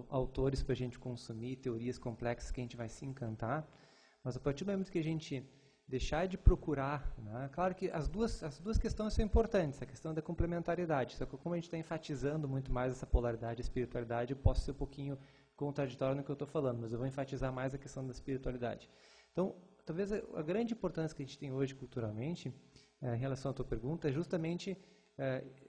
autores para a gente consumir, teorias complexas que a gente vai se encantar, mas a partir do momento que a gente deixar de procurar, né? Claro que as duas questões são importantes, a questão da complementaridade, só que como a gente está enfatizando muito mais essa polaridade, a espiritualidade, eu posso ser um pouquinho contraditório no que eu estou falando, mas eu vou enfatizar mais a questão da espiritualidade. Então, talvez a grande importância que a gente tem hoje culturalmente, em relação à tua pergunta, é justamente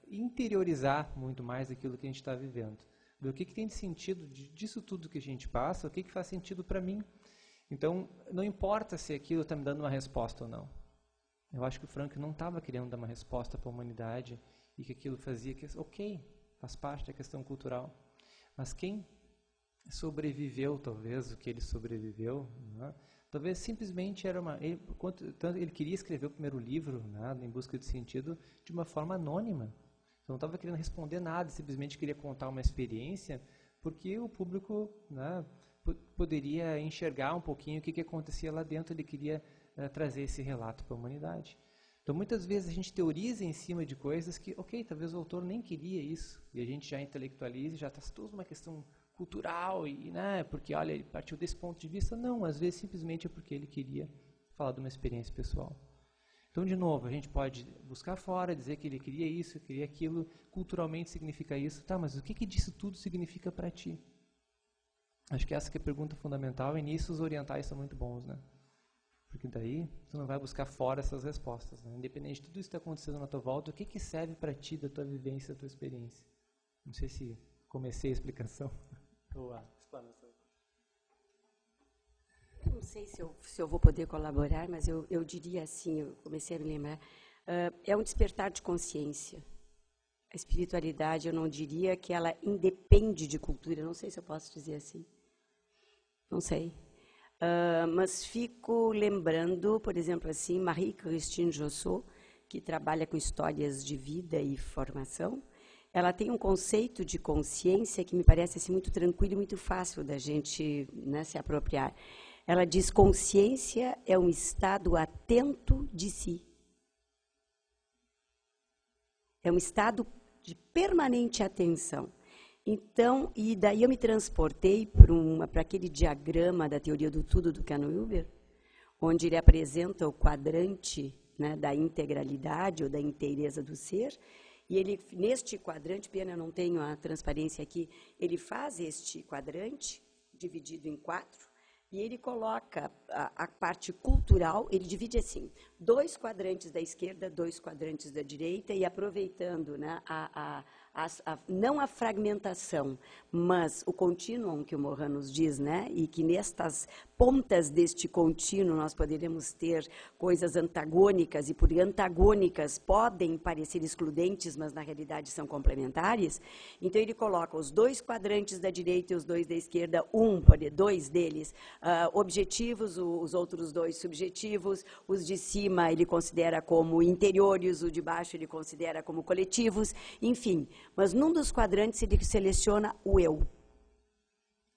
interiorizar muito mais aquilo que a gente está vivendo. Ver o que tem de sentido disso tudo que a gente passa, o que faz sentido para mim. Então, não importa se aquilo está me dando uma resposta ou não. Eu acho que o Frank não estava querendo dar uma resposta para a humanidade e que aquilo fazia que, ok, faz parte da questão cultural. Mas quem sobreviveu, talvez, o que ele sobreviveu, né? Talvez simplesmente era ele queria escrever o primeiro livro, né, Em Busca de Sentido, de uma forma anônima. Não estava querendo responder nada, simplesmente queria contar uma experiência, porque o público, né, poderia enxergar um pouquinho o que acontecia lá dentro. Ele queria trazer esse relato para a humanidade. Então, muitas vezes a gente teoriza em cima de coisas que, ok, talvez o autor nem queria isso, e a gente já intelectualiza, já está tudo uma questão cultural, e, né, porque, olha, ele partiu desse ponto de vista. Não, às vezes simplesmente é porque ele queria falar de uma experiência pessoal. Então, de novo, a gente pode buscar fora, dizer que ele queria isso, queria aquilo, culturalmente significa isso. Tá, mas o que disso tudo significa para ti? Acho que essa que é a pergunta fundamental, e nisso os orientais são muito bons, né? Porque daí tu não vai buscar fora essas respostas, né? Independente de tudo isso que está acontecendo na tua volta, o que serve para ti da tua vivência, da tua experiência? Não sei se comecei a explicação ou a explanação. Não sei se eu vou poder colaborar, mas eu diria assim, eu comecei a me lembrar, é um despertar de consciência. A espiritualidade, eu não diria que ela independe de cultura, não sei se eu posso dizer assim. Não sei. Mas fico lembrando, por exemplo, assim, Marie-Christine Jossot, que trabalha com histórias de vida e formação. Ela tem um conceito de consciência que me parece assim, muito tranquilo e muito fácil da gente, né, se apropriar. Ela diz: consciência é um estado atento de si. É um estado de permanente atenção. Então, e daí eu me transportei para aquele diagrama da teoria do tudo do Ken Wilber, onde ele apresenta o quadrante, né, da integralidade ou da inteireza do ser. E ele, neste quadrante, pena eu não tenho a transparência aqui, ele faz este quadrante dividido em 4, e ele coloca a parte cultural, ele divide assim, 2 quadrantes da esquerda, 2 quadrantes da direita, e aproveitando, né, não a fragmentação, mas o contínuo que o Morin nos diz, né, e que nestas pontas deste contínuo nós poderemos ter coisas antagônicas, e por antagônicas podem parecer excludentes, mas na realidade são complementares. Então ele coloca os 2 quadrantes da direita e os 2 da esquerda, 2 deles objetivos, os outros 2 subjetivos, os de cima ele considera como interiores, o de baixo ele considera como coletivos, enfim. Mas num dos quadrantes ele seleciona o eu.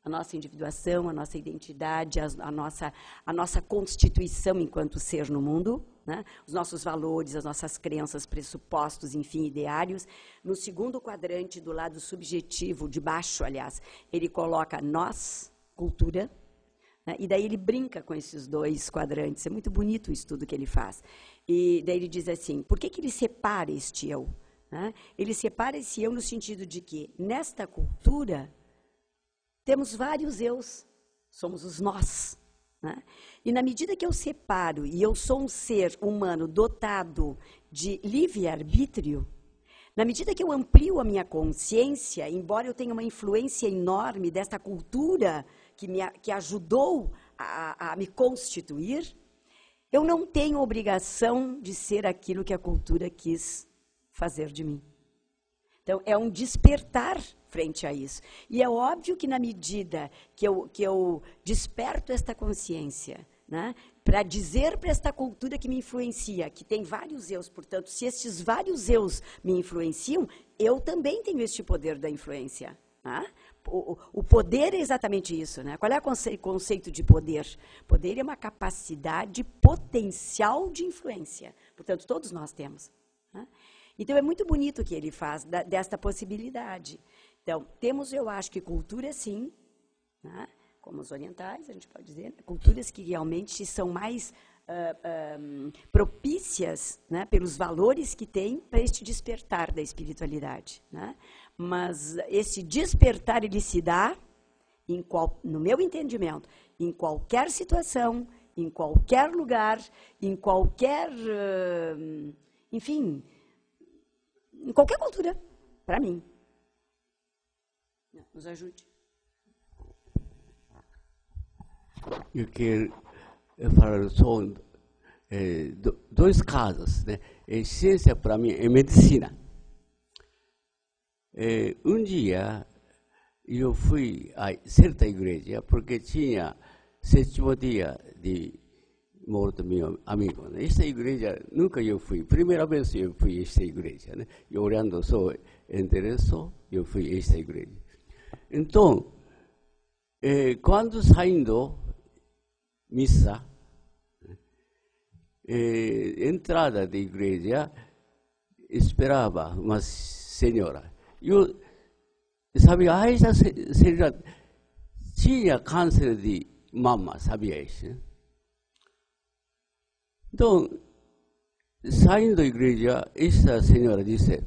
A nossa individuação, a nossa identidade, a nossa constituição enquanto ser no mundo, né? Os nossos valores, as nossas crenças, pressupostos, enfim, ideários. No segundo quadrante, do lado subjetivo, de baixo, aliás, ele coloca nós, cultura, né? E daí ele brinca com esses 2 quadrantes. É muito bonito o estudo que ele faz. E daí ele diz assim, por que ele separa este eu? Né? Ele separa esse eu no sentido de que, nesta cultura, temos vários eus, somos os nós. Né? E na medida que eu separo, e eu sou um ser humano dotado de livre-arbítrio, na medida que eu amplio a minha consciência, embora eu tenha uma influência enorme desta cultura que ajudou a me constituir, eu não tenho obrigação de ser aquilo que a cultura quis fazer de mim. Então, é um despertar frente a isso. E é óbvio que na medida que eu desperto esta consciência, né, para dizer para esta cultura que me influencia, que tem vários eus, portanto, se estes vários eus me influenciam, eu também tenho este poder da influência. Né? O poder é exatamente isso. Né? Qual é o conceito de poder? Poder é uma capacidade potencial de influência. Portanto, todos nós temos. Né? Então, é muito bonito o que ele faz desta possibilidade. Então, temos, eu acho que cultura, sim, né? Como os orientais, a gente pode dizer, culturas que realmente são mais propícias, né, pelos valores que tem para este despertar da espiritualidade, né? Mas esse despertar ele se dá, no meu entendimento, em qualquer situação, em qualquer lugar, em qualquer, enfim, em qualquer cultura, para mim. Nos ajude. Eu quero falar só dois casos, né? Ciência para mim é medicina. Dia eu fui a certa igreja porque tinha 7º dia de morte do meu amigo. Esta igreja nunca eu fui. Primeira vez eu fui a esta igreja, né? E olhando só endereço, eu fui a esta igreja. Então, quando saindo missa, entrada da igreja, esperava uma senhora. Eu sabia, essa senhora tinha câncer de mama, sabia isso? Né? Então, saindo da igreja, essa senhora disse,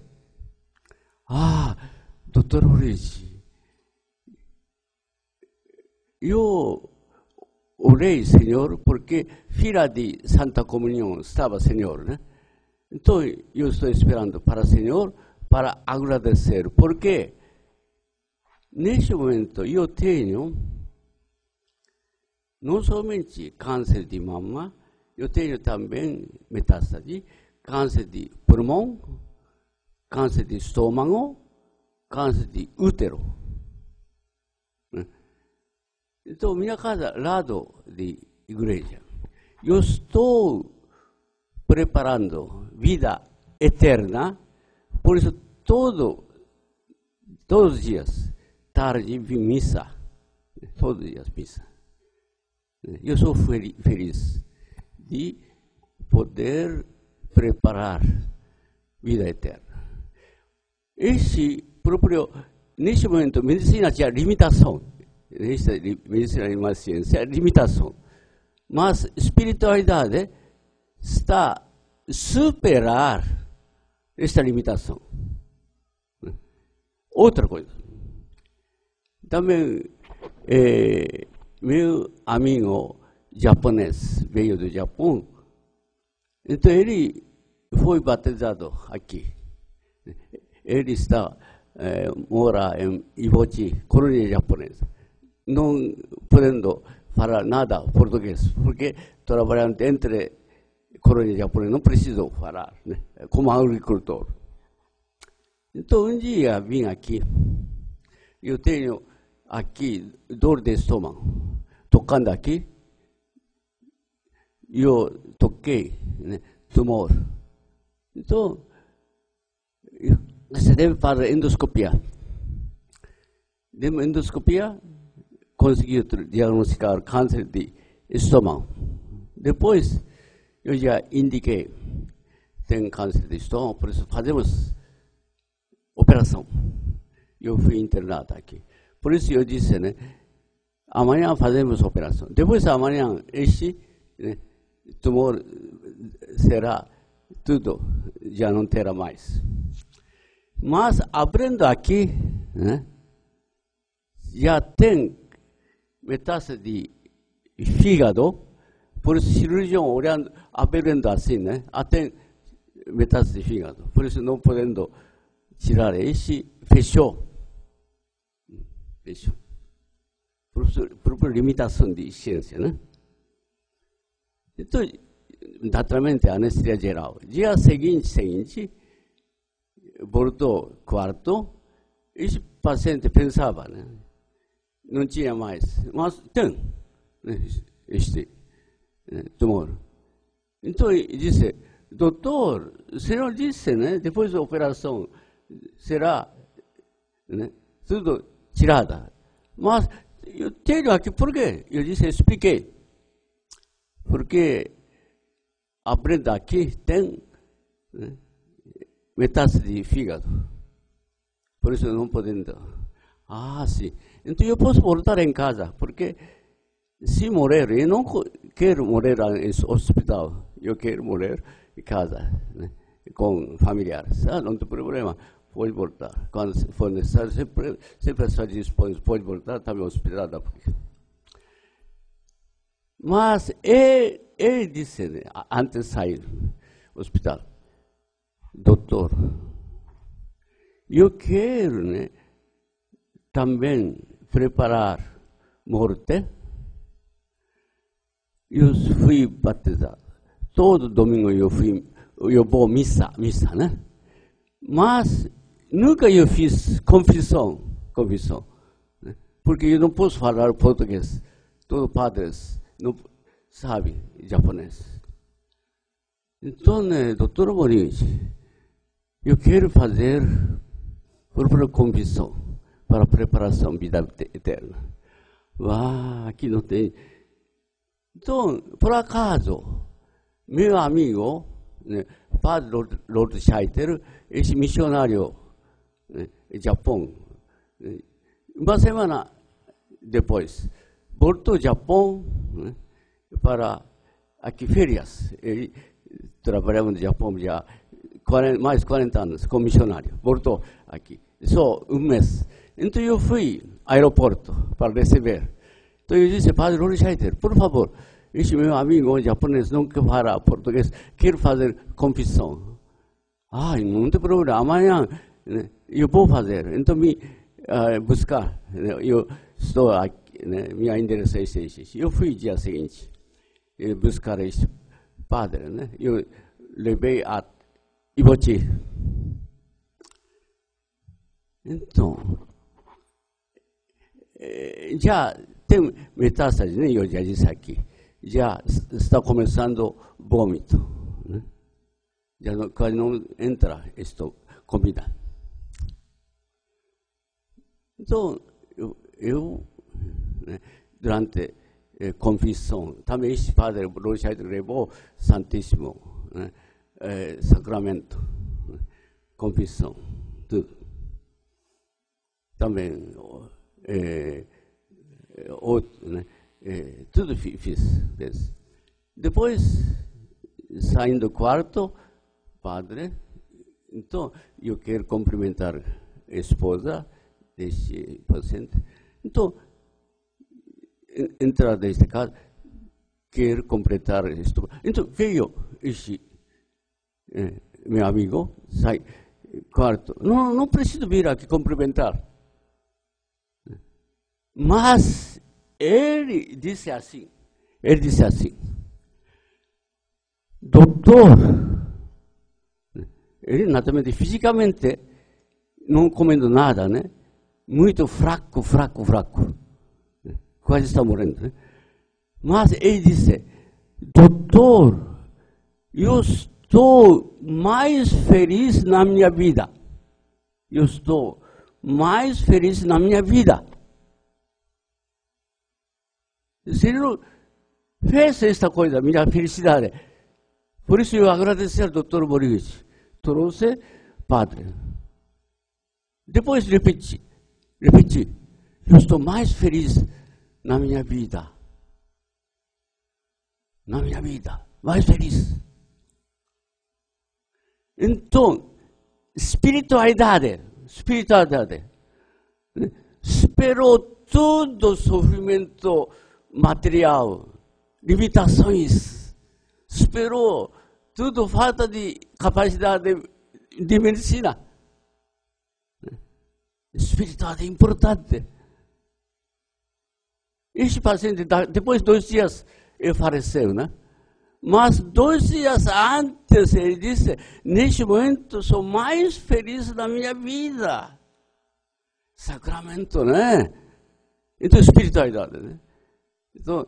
doutor Ulrich, eu orei, Senhor, porque filha de Santa Comunhão estava, Senhor, né? Então, eu estou esperando para o Senhor para agradecer, porque neste momento eu tenho não somente câncer de mama, eu tenho também metástase, câncer de pulmão, câncer de estômago, câncer de útero. Então, minha casa, lado de igreja, eu estou preparando vida eterna, por isso todos os dias, tarde, vi missa, todos os dias missa. Eu sou feliz de poder preparar vida eterna. Neste momento, medicina tinha limitação. Medicina é uma ciência, limitação. Mas espiritualidade está a superar esta limitação. Outra coisa. Também, meu amigo japonês veio do Japão, então ele foi batizado aqui. Ele mora em Ibochi, colônia japonesa. Não podendo falar nada português, porque trabalhando entre colônia japonesa, não preciso falar, né? Como agricultor. Então, dia vim aqui, eu tenho aqui dor de estômago, tocando aqui, eu toquei, né? Tumor. Então, você deve fazer endoscopia. Deu endoscopia, conseguiu diagnosticar câncer de estômago. Depois, eu já indiquei, tem câncer de estômago, por isso fazemos operação. Eu fui internado aqui. Por isso eu disse, né, amanhã fazemos operação. Depois, amanhã, né, tumor será tudo, já não terá mais. Mas, abrindo aqui, né, já tem metástase de fígado, por isso cirurgião olhando, abrindo assim, né, até metástase de fígado. Por isso não podendo tirar esse, fechou. Fechou. Por limitação de ciência, né? Então, tratamento anestesia geral. Dia seguinte, voltou quarto, esse paciente pensava, né? Não tinha mais, mas tem, né? Este tumor. Então, ele disse, doutor, o senhor disse, né? Depois da operação, será, né, tudo tirada. Mas eu tenho aqui, por quê? Eu disse, expliquei. Porque abrindo aqui tem, né, metástase de fígado. Por isso não podendo. Sim. Então eu posso voltar em casa, porque se morrer, eu não quero morrer nesse hospital, eu quero morrer em casa, né, com familiares. Não tem problema, pode voltar. Quando for necessário, sempre está disponível, pode voltar, também ao hospital da PUC. Mas ele disse, né, antes de sair do hospital, doutor, eu quero, né, também preparar morte. Eu fui batizado. Todo domingo eu vou à missa, né? Mas nunca eu fiz confissão, né? Porque eu não posso falar português. Todos os padres não sabem japonês. Então, né, doutor Moriguchi, eu quero fazer própria confissão para a preparação da vida eterna. Aqui não tem. Então, por acaso, meu amigo, né, padre Lord Scheiter, esse missionário, né, Japão, né, uma semana depois, voltou ao Japão, né, para aqui férias. Ele trabalhava no Japão já mais de 40 anos como missionário. Voltou aqui, só um mês. Então eu fui ao aeroporto para receber. Então eu disse, padre Lord Scheiter, por favor, esse meu amigo japonês não quer falar português, quer fazer confissão. Não tem problema, amanhã, né, eu vou fazer. Então me buscar, né, eu estou aqui, né, minha endereço é esse. Eu fui dia seguinte buscar esse padre, né, eu levei a Ibochi. Então, já tem metástase, né? Eu já disse aqui. Já está começando vômito, né? Já quase não entra esta comida. Então, eu né, durante confissão, também esse padre Lord Scheiter levou Santíssimo, né, sacramento, né, confissão, tudo. Também outro, né? Tudo fiz. Depois, saindo do quarto, padre, então, eu quero cumprimentar a esposa deste paciente. Então, entrar nesta casa, quero completar isto. Então, veio este meu amigo, sai do quarto. Não preciso vir aqui cumprimentar. Mas ele disse assim, doutor, ele naturalmente, fisicamente, não comendo nada, né? Muito fraco, quase está morrendo, né? Mas ele disse, doutor, eu estou mais feliz na minha vida. Se ele não fez esta coisa, minha felicidade. Por isso eu agradeço ao Dr. Moriguchi. Trouxe padre. Depois repeti. Eu estou mais feliz na minha vida. Mais feliz. Então, espiritualidade. Superou todo o sofrimento material, limitações, superou tudo, falta de capacidade de medicina. Espiritualidade é importante. Este paciente, depois de 2 dias, ele faleceu, né? Mas 2 dias antes, ele disse, neste momento, sou mais feliz da minha vida. Sacramento, né? Então, espiritualidade, né? Então,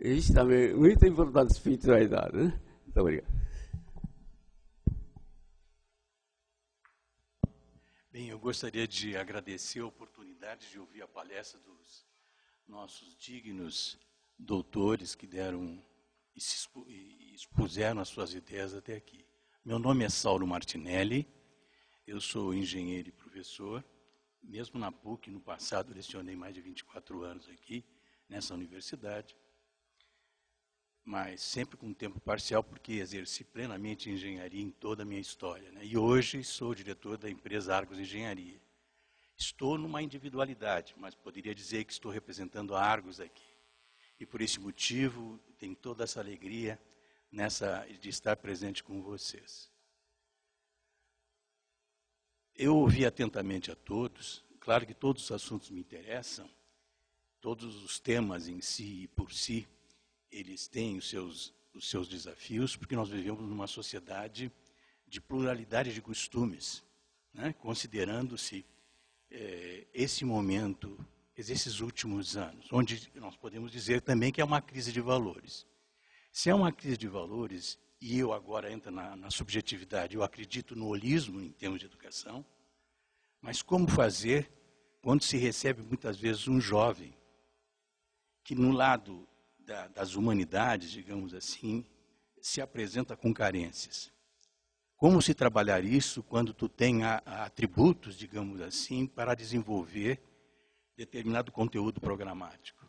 isso também é muito importante, espiritualidade, né? Muito obrigado. Bem, eu gostaria de agradecer a oportunidade de ouvir a palestra dos nossos dignos doutores que deram e expuseram as suas ideias até aqui. Meu nome é Saulo Martinelli, eu sou engenheiro e professor, mesmo na PUC, no passado, lecionei mais de 24 anos aqui, nessa universidade. mas sempre com tempo parcial, porque exerci plenamente engenharia em toda a minha história, né? E hoje sou diretor da empresa Argos Engenharia. Estou numa individualidade, mas poderia dizer que estou representando a Argos aqui. E por esse motivo, tenho toda essa alegria de estar presente com vocês. Eu ouvi atentamente a todos. Claro que todos os assuntos me interessam, todos os temas em si e por si, eles têm os seus desafios, porque nós vivemos numa sociedade de pluralidade de costumes, né? Considerando-se esse momento, esses últimos anos, onde nós podemos dizer também que é uma crise de valores. Se é uma crise de valores, e eu agora entro na subjetividade, eu acredito no holismo em termos de educação, mas como fazer quando se recebe muitas vezes um jovem que no lado das humanidades, digamos assim, se apresenta com carências? Como se trabalhar isso quando tu tem atributos, digamos assim, para desenvolver determinado conteúdo programático?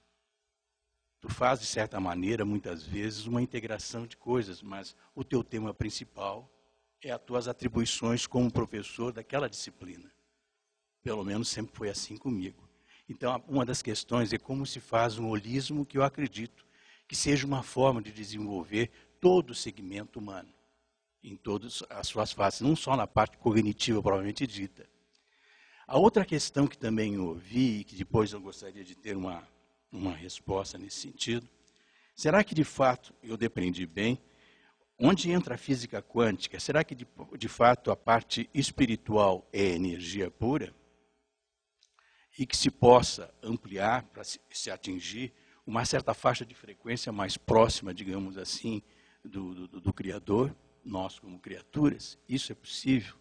Tu faz, de certa maneira, muitas vezes, uma integração de coisas, mas o teu tema principal é as tuas atribuições como professor daquela disciplina. Pelo menos sempre foi assim comigo. Então, uma das questões é como se faz um holismo que eu acredito que seja uma forma de desenvolver todo o segmento humano, em todas as suas faces, não só na parte cognitiva propriamente dita. A outra questão que também ouvi, e que depois eu gostaria de ter uma resposta nesse sentido, será que de fato, eu depreendi bem, onde entra a física quântica, será que de fato a parte espiritual é energia pura? E que se possa ampliar para se atingir uma certa faixa de frequência mais próxima, digamos assim, do Criador, nós como criaturas? Isso é possível?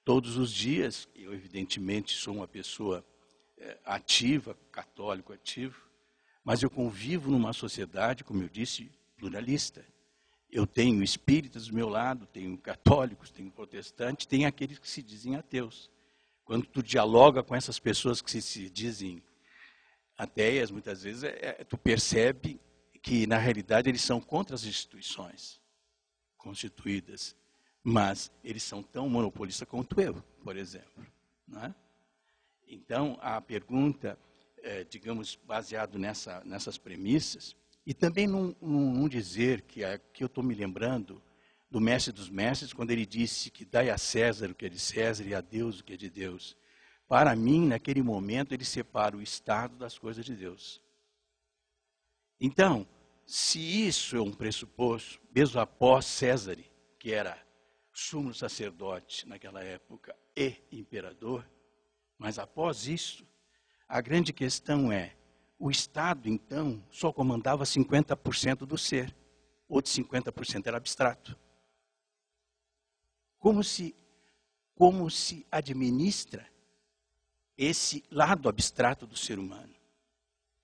Todos os dias, eu evidentemente sou uma pessoa ativa, católico ativo, mas eu convivo numa sociedade, como eu disse, pluralista. Eu tenho espíritas do meu lado, tenho católicos, tenho protestantes, tenho aqueles que se dizem ateus. Quando tu dialoga com essas pessoas que se dizem ateias, muitas vezes tu percebe que, na realidade, eles são contra as instituições constituídas, mas eles são tão monopolistas quanto eu, por exemplo. Não é? Então, a pergunta, digamos, baseado nessas premissas, e também num dizer que eu estou me lembrando do mestre dos mestres, quando ele disse que dai a César o que é de César e a Deus o que é de Deus. Para mim, naquele momento, ele separa o Estado das coisas de Deus. Então, se isso é um pressuposto, mesmo após César, que era sumo sacerdote naquela época e imperador, mas após isso, a grande questão é, o Estado, então, só comandava 50% do ser, outros 50% era abstrato. Como se administra esse lado abstrato do ser humano?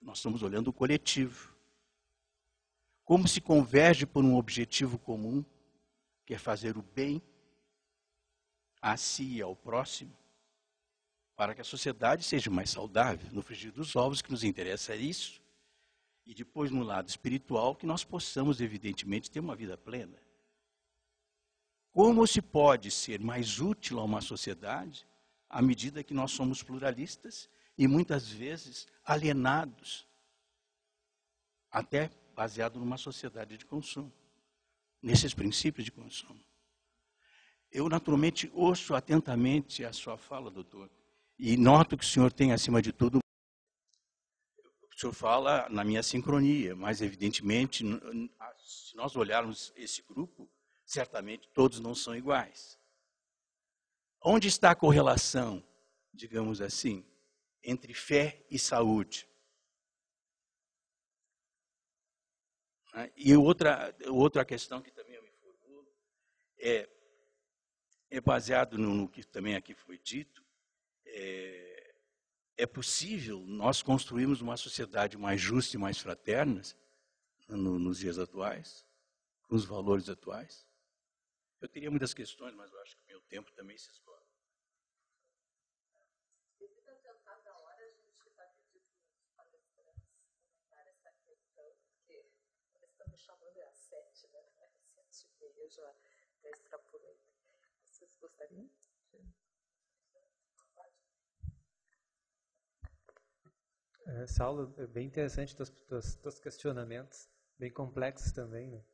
Nós estamos olhando o coletivo. Como se converge por um objetivo comum, que é fazer o bem a si e ao próximo, para que a sociedade seja mais saudável. No frigir dos ovos, o que nos interessa é isso. E depois, no lado espiritual, que nós possamos, evidentemente, ter uma vida plena. Como se pode ser mais útil a uma sociedade à medida que nós somos pluralistas e muitas vezes alienados, até baseado numa sociedade de consumo, nesses princípios de consumo? Eu, naturalmente, ouço atentamente a sua fala, doutor, e noto que o senhor tem, acima de tudo, o senhor fala na minha sincronia, mas, evidentemente, se nós olharmos esse grupo, certamente todos não são iguais. Onde está a correlação, digamos assim, entre fé e saúde? E outra questão que também eu me formulo é baseado no que também aqui foi dito. É possível nós construirmos uma sociedade mais justa e mais fraterna nos dias atuais, com os valores atuais? Eu teria muitas questões, mas eu acho que o meu tempo também se esgota. Devido ao adiantado da hora, a gente vai pedir para os palestrantes comentar essa questão, porque eles estão me chamando. eu já extrapolei. Vocês gostariam? Essa aula é bem interessante, teus questionamentos, bem complexos também, né?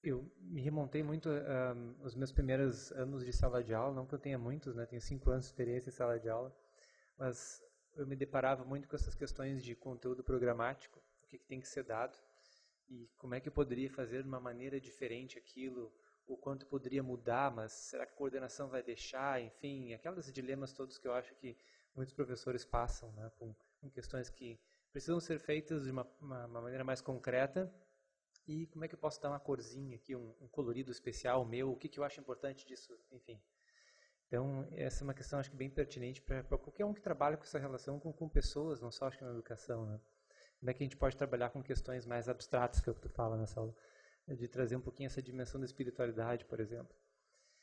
Eu me remontei muito aos meus primeiros anos de sala de aula, não que eu tenha muitos, né? Tenho 5 anos de experiência em sala de aula, mas eu me deparava muito com essas questões de conteúdo programático, o que tem que ser dado, e como é que eu poderia fazer de uma maneira diferente aquilo, o quanto poderia mudar, mas será que a coordenação vai deixar, enfim, aqueles dilemas todos que eu acho que muitos professores passam, né, com questões que precisam ser feitas de uma maneira mais concreta, e como é que eu posso dar uma corzinha aqui, um colorido especial meu, o que eu acho importante disso, enfim. Então, essa é uma questão, acho que bem pertinente para qualquer um que trabalha com essa relação com pessoas, não só acho que na educação, né. Como é que a gente pode trabalhar com questões mais abstratas, que é o que tu fala nessa aula, de trazer um pouquinho essa dimensão da espiritualidade, por exemplo.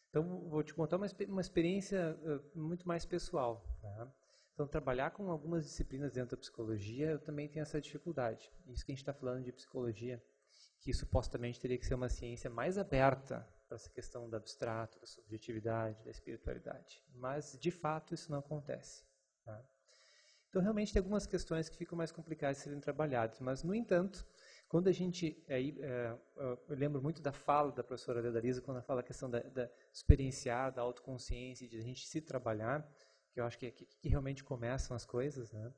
Então, vou te contar uma experiência muito mais pessoal. Tá? Então, trabalhar com algumas disciplinas dentro da psicologia, eu também tenho essa dificuldade. Isso que a gente está falando de psicologia, que supostamente teria que ser uma ciência mais aberta para essa questão do abstrato, da subjetividade, da espiritualidade. Mas, de fato, isso não acontece. Tá? Então, realmente, tem algumas questões que ficam mais complicadas de serem trabalhadas. Mas, no entanto, quando a gente... eu lembro muito da fala da professora Leda, quando ela fala a questão da experienciar, da autoconsciência, de a gente se trabalhar, que eu acho que é aqui que realmente começam as coisas, né?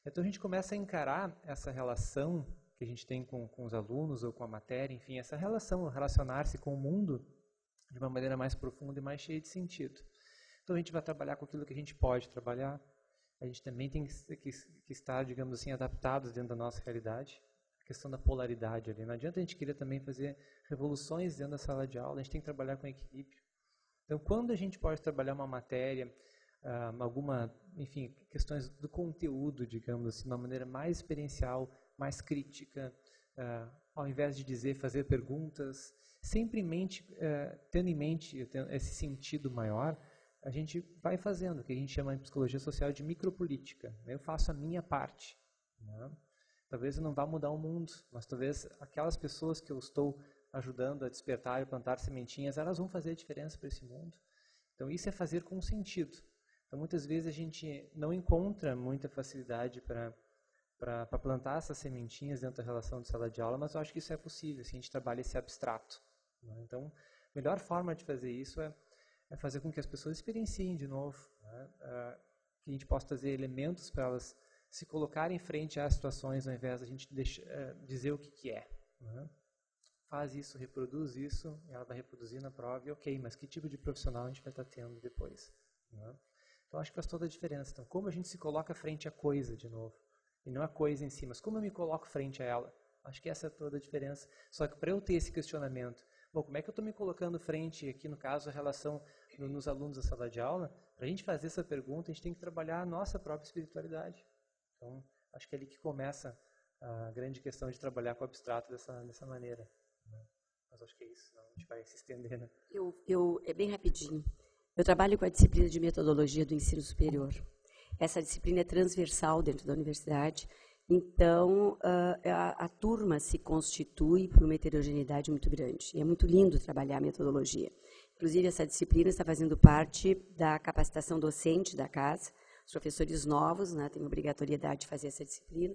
Então, a gente começa a encarar essa relação que a gente tem com os alunos ou com a matéria, enfim, essa relação, relacionar-se com o mundo de uma maneira mais profunda e mais cheia de sentido. Então, a gente vai trabalhar com aquilo que a gente pode trabalhar. A gente também tem que estar, digamos assim, adaptados dentro da nossa realidade. A questão da polaridade ali. Não adianta a gente querer também fazer revoluções dentro da sala de aula, a gente tem que trabalhar com equilíbrio. Então, quando a gente pode trabalhar uma matéria, enfim, questões do conteúdo, digamos assim, de uma maneira mais experiencial, mais crítica, ao invés de dizer, fazer perguntas, sempre tendo em mente esse sentido maior, a gente vai fazendo o que a gente chama em psicologia social de micropolítica. Eu faço a minha parte. Né? Talvez eu não vá mudar o mundo, mas talvez aquelas pessoas que eu estou ajudando a despertar e plantar sementinhas, elas vão fazer a diferença para esse mundo. Então, isso é fazer com sentido. Então, muitas vezes a gente não encontra muita facilidade para plantar essas sementinhas dentro da relação de sala de aula, mas eu acho que isso é possível, se a gente trabalha esse abstrato. Né? Então, a melhor forma de fazer isso é fazer com que as pessoas experienciem de novo, né? Que a gente possa trazer elementos para elas se colocarem frente às situações, ao invés de a gente dizer o que é. Né? Faz isso, reproduz isso, ela vai reproduzir na prova, e ok, mas que tipo de profissional a gente vai estar tendo depois? Né? Então, acho que faz toda a diferença. Então, como a gente se coloca frente à coisa, de novo, e não a coisa em si, mas como eu me coloco frente a ela? Acho que essa é toda a diferença. Só que para eu ter esse questionamento, bom, como é que eu estou me colocando frente, aqui no caso, a relação nos alunos da sala de aula? Para a gente fazer essa pergunta, a gente tem que trabalhar a nossa própria espiritualidade. Então, acho que é ali que começa a grande questão de trabalhar com o abstrato dessa maneira. Mas acho que é isso, senão a gente vai se estender. Né? É bem rapidinho. Eu trabalho com a disciplina de metodologia do ensino superior. Essa disciplina é transversal dentro da universidade, então a turma se constitui por uma heterogeneidade muito grande. E é muito lindo trabalhar a metodologia. Inclusive, essa disciplina está fazendo parte da capacitação docente da casa. Os professores novos, né, têm obrigatoriedade de fazer essa disciplina.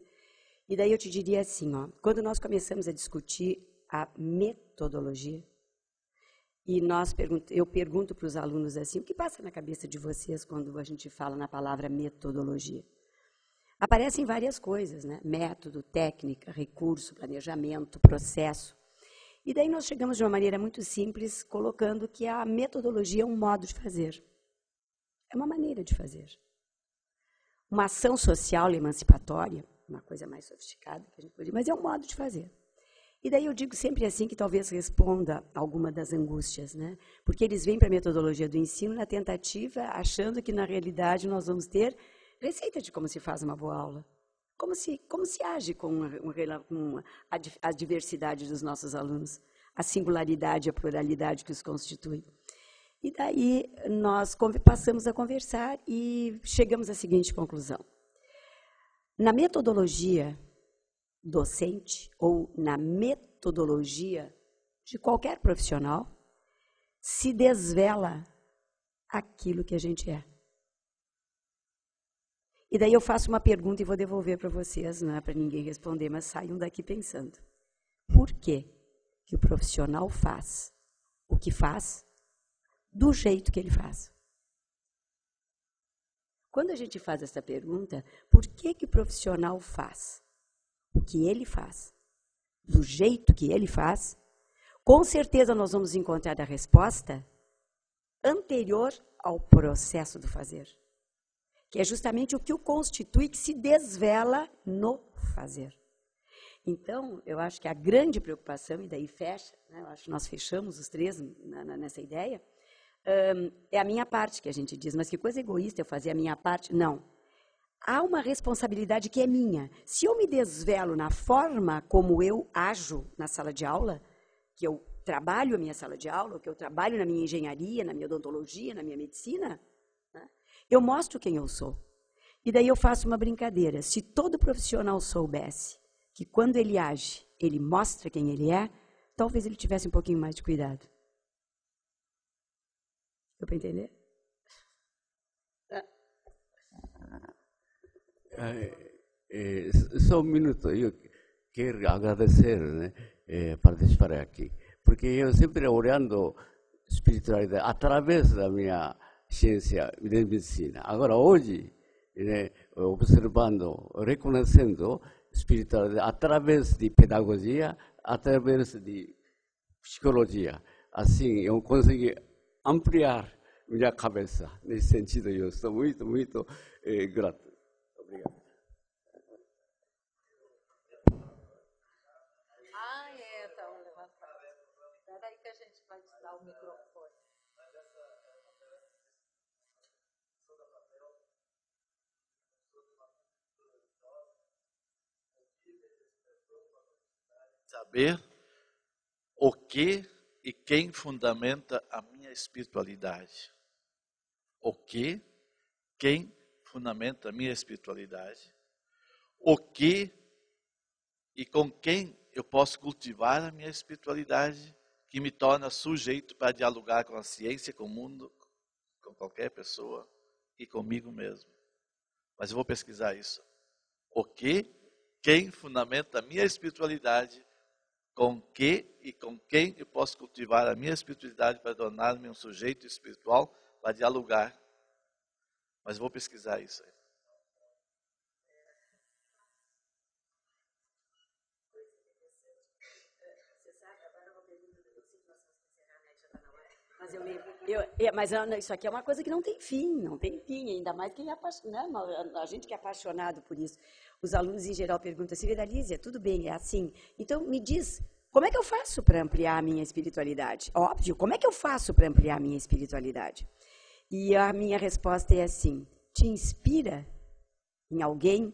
E daí eu te diria assim, ó, quando nós começamos a discutir a metodologia, e eu pergunto para os alunos assim, o que passa na cabeça de vocês quando a gente fala na palavra metodologia? Aparecem várias coisas, né? Método, técnica, recurso, planejamento, processo. E daí nós chegamos de uma maneira muito simples, colocando que a metodologia é um modo de fazer. É uma maneira de fazer. Uma ação social emancipatória, uma coisa mais sofisticada, que a gente pode dizer, mas é um modo de fazer. E daí eu digo sempre assim, que talvez responda alguma das angústias, né? Porque eles vêm para a metodologia do ensino na tentativa, achando que na realidade nós vamos ter receita de como se faz uma boa aula. Como se age com a diversidade dos nossos alunos, a singularidade, a pluralidade que os constitui. E daí nós passamos a conversar e chegamos à seguinte conclusão. Na metodologia, docente ou na metodologia de qualquer profissional se desvela aquilo que a gente é. E daí eu faço uma pergunta e vou devolver para vocês, não é para ninguém responder, mas saiam daqui pensando. Por que que o profissional faz o que faz do jeito que ele faz? Quando a gente faz essa pergunta, por que que o profissional faz o que ele faz, do jeito que ele faz, com certeza nós vamos encontrar a resposta anterior ao processo do fazer, que é justamente o que o constitui, que se desvela no fazer. Então, eu acho que a grande preocupação, e daí fecha, né, eu acho que nós fechamos os três nessa ideia, é a minha parte que a gente diz, mas que coisa egoísta eu fazer a minha parte? Não. Há uma responsabilidade que é minha. Se eu me desvelo na forma como eu ajo na sala de aula, que eu trabalho a minha sala de aula, que eu trabalho na minha engenharia, na minha odontologia, na minha medicina, né, eu mostro quem eu sou. E daí eu faço uma brincadeira. Se todo profissional soubesse que quando ele age, ele mostra quem ele é, talvez ele tivesse um pouquinho mais de cuidado. Deu para entender? Só um minuto, eu quero agradecer, né, participar aqui, porque eu sempre olhando espiritualidade através da minha ciência de medicina. Agora, hoje, né, observando, reconhecendo espiritualidade através de pedagogia, através de psicologia. Assim, eu consegui ampliar minha cabeça. Nesse sentido, eu estou muito, muito grato. Obrigado. Então, levantar. Espera aí que a gente vai te dar o microfone. Saber o que e quem fundamenta a minha espiritualidade. O que, quem fundamenta a minha espiritualidade. O que e com quem eu posso cultivar a minha espiritualidade, que me torna sujeito para dialogar com a ciência, com o mundo, com qualquer pessoa e comigo mesmo. Mas eu vou pesquisar isso. O que, quem fundamenta a minha espiritualidade, com que e com quem eu posso cultivar a minha espiritualidade para tornar-me um sujeito espiritual para dialogar. Mas vou pesquisar isso aí. Mas eu lembro, isso aqui é uma coisa que não tem fim, ainda mais quem é apaixonado, né? A gente que é apaixonado por isso. Os alunos em geral perguntam assim, Lízia, tudo bem, é assim. Então me diz, como é que eu faço para ampliar a minha espiritualidade? Óbvio, como é que eu faço para ampliar a minha espiritualidade? E a minha resposta é assim, te inspira em alguém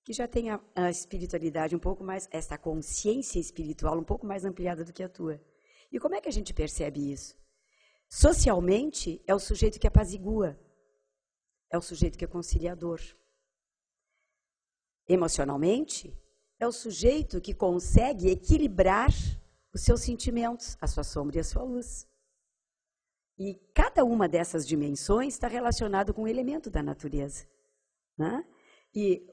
que já tem a espiritualidade um pouco mais, essa consciência espiritual um pouco mais ampliada do que a tua. E como é que a gente percebe isso? Socialmente, é o sujeito que apazigua, é o sujeito que é conciliador. Emocionalmente, é o sujeito que consegue equilibrar os seus sentimentos, a sua sombra e a sua luz. E cada uma dessas dimensões está relacionada com um elemento da natureza, né? E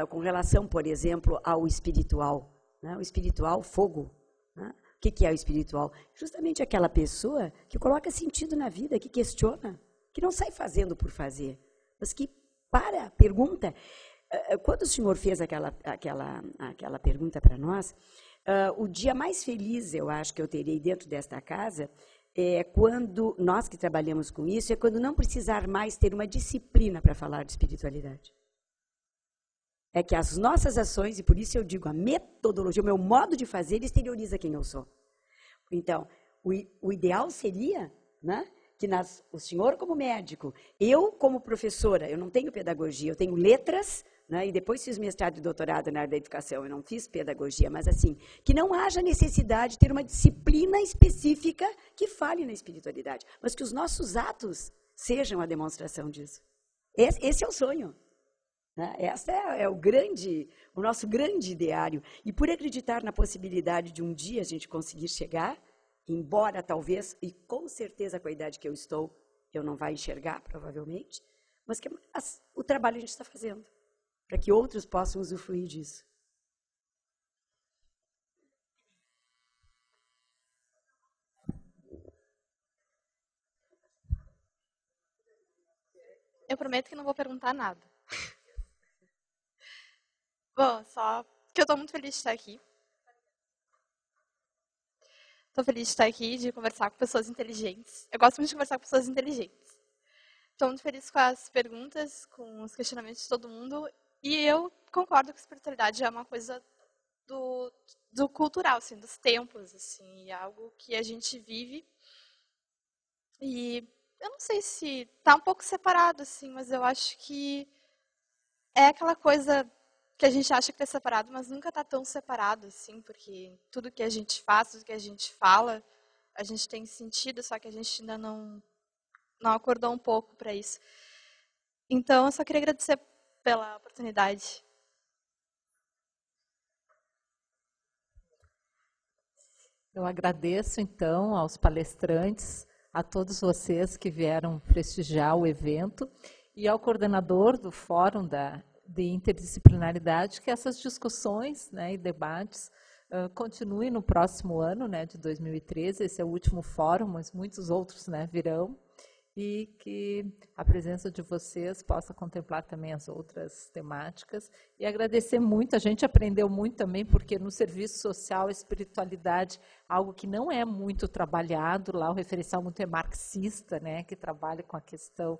com relação, por exemplo, ao espiritual, né? O espiritual, fogo, né? O que é o espiritual? Justamente aquela pessoa que coloca sentido na vida, que questiona, que não sai fazendo por fazer, mas que pergunta. Quando o senhor fez aquela pergunta para nós, o dia mais feliz, eu acho, que eu terei dentro desta casa, é quando, nós que trabalhamos com isso, é quando não precisar mais ter uma disciplina para falar de espiritualidade. É que as nossas ações, e por isso eu digo, a metodologia, o meu modo de fazer exterioriza quem eu sou. Então, o ideal seria, né, que o senhor como médico, eu como professora, eu não tenho pedagogia, eu tenho letras, né, e depois fiz mestrado e doutorado na área da educação, eu não fiz pedagogia, mas assim, que não haja necessidade de ter uma disciplina específica que fale na espiritualidade, mas que os nossos atos sejam a demonstração disso. Esse é o sonho. Né? Esse é o nosso grande ideário. E por acreditar na possibilidade de um dia a gente conseguir chegar, embora talvez, e com certeza com a idade que eu estou, eu não vai enxergar, provavelmente, mas que o trabalho a gente está fazendo, para que outros possam usufruir disso. Eu prometo que não vou perguntar nada. Bom, só que eu estou muito feliz de estar aqui. Estou feliz de estar aqui, de conversar com pessoas inteligentes. Eu gosto muito de conversar com pessoas inteligentes. Estou muito feliz com as perguntas, com os questionamentos de todo mundo. E eu concordo que a espiritualidade é uma coisa do cultural, assim, dos tempos, assim, é algo que a gente vive. E eu não sei se está um pouco separado, assim, mas eu acho que é aquela coisa que a gente acha que está separado, mas nunca está tão separado, assim, porque tudo que a gente faz, tudo que a gente fala, a gente tem sentido, só que a gente ainda não acordou um pouco para isso. Então, eu só queria agradecer pela oportunidade. Eu agradeço, então, aos palestrantes, a todos vocês que vieram prestigiar o evento e ao coordenador do Fórum de Interdisciplinaridade, que essas discussões, né, e debates continuem no próximo ano, né, de 2013. Esse é o último fórum, mas muitos outros, né, virão, e que a presença de vocês possa contemplar também as outras temáticas. E agradecer muito, a gente aprendeu muito também, porque no serviço social, a espiritualidade, algo que não é muito trabalhado, lá o referencial muito é marxista, né, que trabalha com a questão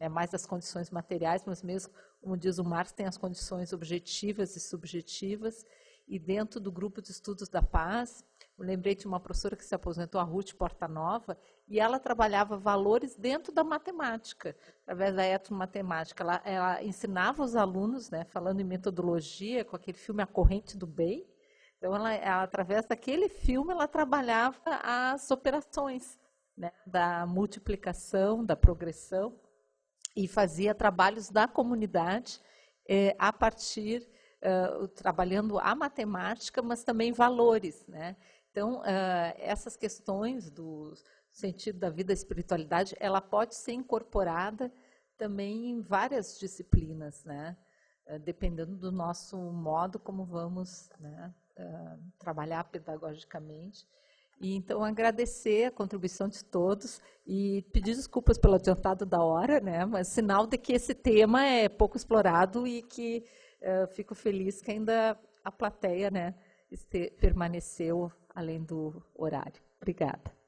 mais das condições materiais, mas mesmo, como diz o Marx, tem as condições objetivas e subjetivas. E dentro do grupo de estudos da paz, eu lembrei de uma professora que se aposentou, a Ruth Portanova, e ela trabalhava valores dentro da matemática, através da etnomatemática. Ela ensinava os alunos, né, falando em metodologia, com aquele filme A Corrente do Bem. Então, ela, através daquele filme, ela trabalhava as operações, né, da multiplicação, da progressão, e fazia trabalhos da comunidade a partir, trabalhando a matemática, mas também valores, né? Então, essas questões do sentido da vida, da espiritualidade, ela pode ser incorporada também em várias disciplinas, né? Dependendo do nosso modo como vamos, né, trabalhar pedagogicamente. E, então, agradecer a contribuição de todos e pedir desculpas pelo adiantado da hora, né, mas sinal de que esse tema é pouco explorado e que fico feliz que ainda a plateia, né, permaneceu além do horário. Obrigada.